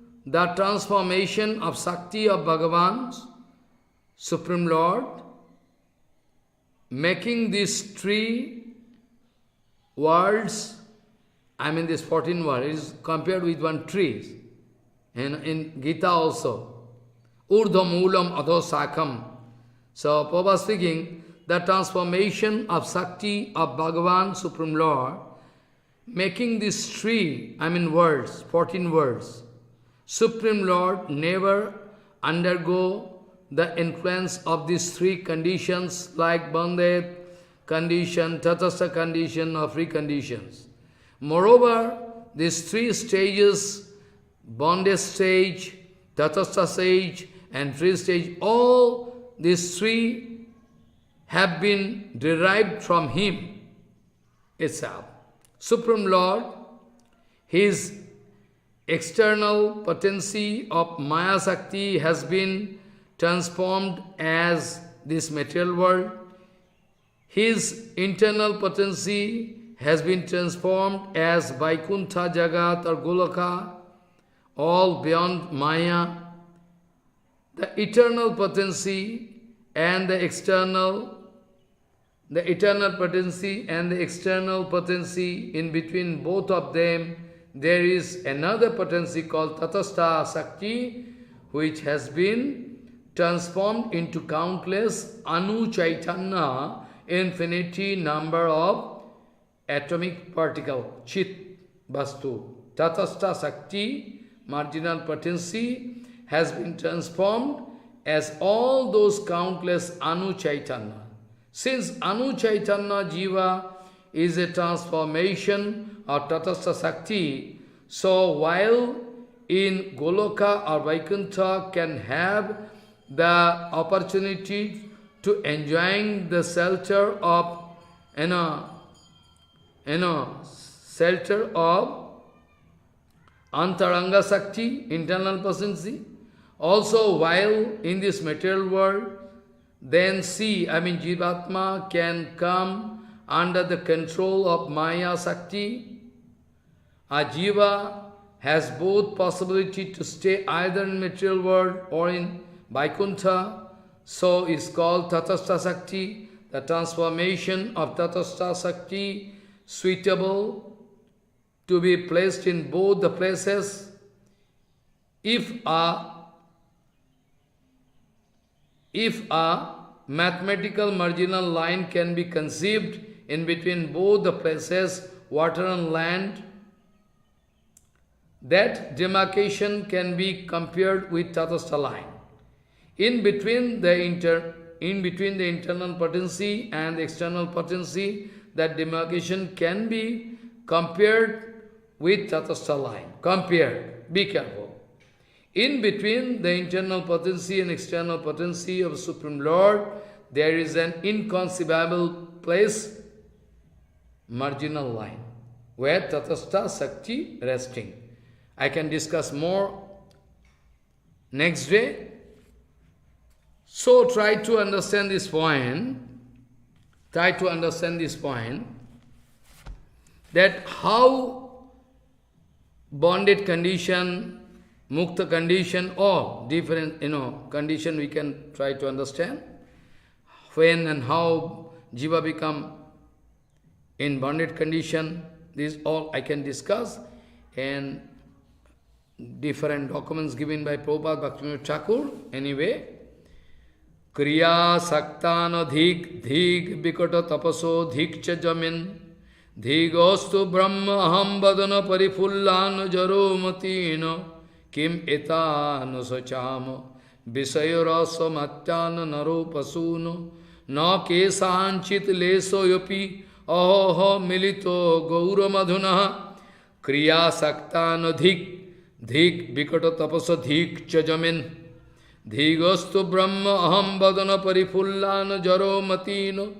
of Shakti of Bhagavan, Supreme Lord, making these three worlds, this 14 world is compared with one tree. And in Gita also, Urdham Ulam Adho Sakham. So, Prabhupada speaking, the transformation of Shakti of Bhagavan, Supreme Lord, making these three, worlds, 14 worlds. Supreme Lord never undergo the influence of these three conditions like banded condition, tatastha condition, or free conditions. Moreover, these three stages, bondage stage, tatastha stage, and free stage, all these three have been derived from Him itself. Supreme Lord, His external potency of Maya Shakti has been transformed as this material world. His internal potency has been transformed as Vaikuntha Jagat or Goloka, all beyond Maya. The eternal potency and the external potency and the external potency, in between both of them, there is another potency called Tatastha Shakti, which has been transformed into countless Anu Chaitanya, infinity number of atomic particle, Chit Vastu. Tatastha Shakti, marginal potency, has been transformed as all those countless Anu Chaitanya. Since Anu Chaitanya Jiva is a transformation of Tatastha Shakti, so while in Goloka or Vaikuntha can have the opportunity to enjoying the shelter of, shelter of Antaranga Shakti, internal potency. Also, while in this material world, then Jivatma can come under the control of Maya Shakti. A Jiva has both possibility to stay either in material world or in Vaikuntha, so is called Tatastha Shakti, the transformation of Tatastha Shakti, suitable to be placed in both the places. If a mathematical marginal line can be conceived in between both the places, water and land, that demarcation can be compared with Tatastha line. In between the internal potency and the external potency, that demarcation can be compared with Tatastha line. Compared, be careful. In between the internal potency and external potency of Supreme Lord, there is an inconceivable place, marginal line, where Tatastha Shakti resting. I can discuss more next day. So try to understand this point. Try to understand this point, that how bonded condition, mukta condition, or different, condition we can try to understand. When and how Jiva become in bonded condition, this all I can discuss, and different documents given by Prabhupada Bhaktivinoda Thakur. Anyway, Kriya Saktana Dhik Dhik Vikata Tapaso Dhik Cha Jamin Dhigostu Brahma Aham Vadana Parifullana Jaro Matino Kim Etano Sachamo Visayarasa Matyana Naro Pasuno Na Kesanchit Leso Yopi Ahoho Milito Gaura Madhuna Kriya Saktana Dhik Dhik Vikata Tapasa Dhik Chajamin Dhigostu Brahma Aham Vadana Parifullana Jaro Matino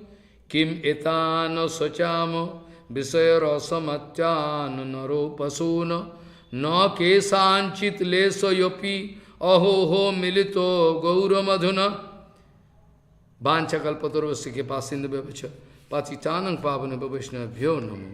Kim Etano Sachamo Visayarasa Matyana Naro Pasuno Na Kesanchit Leso Yopi Ahoho Milito Gaura Madhuna Vancha Kalpatarvasya Ke Pasinda Bevacha Patitanang Pavana Bhavishna Vyo Namo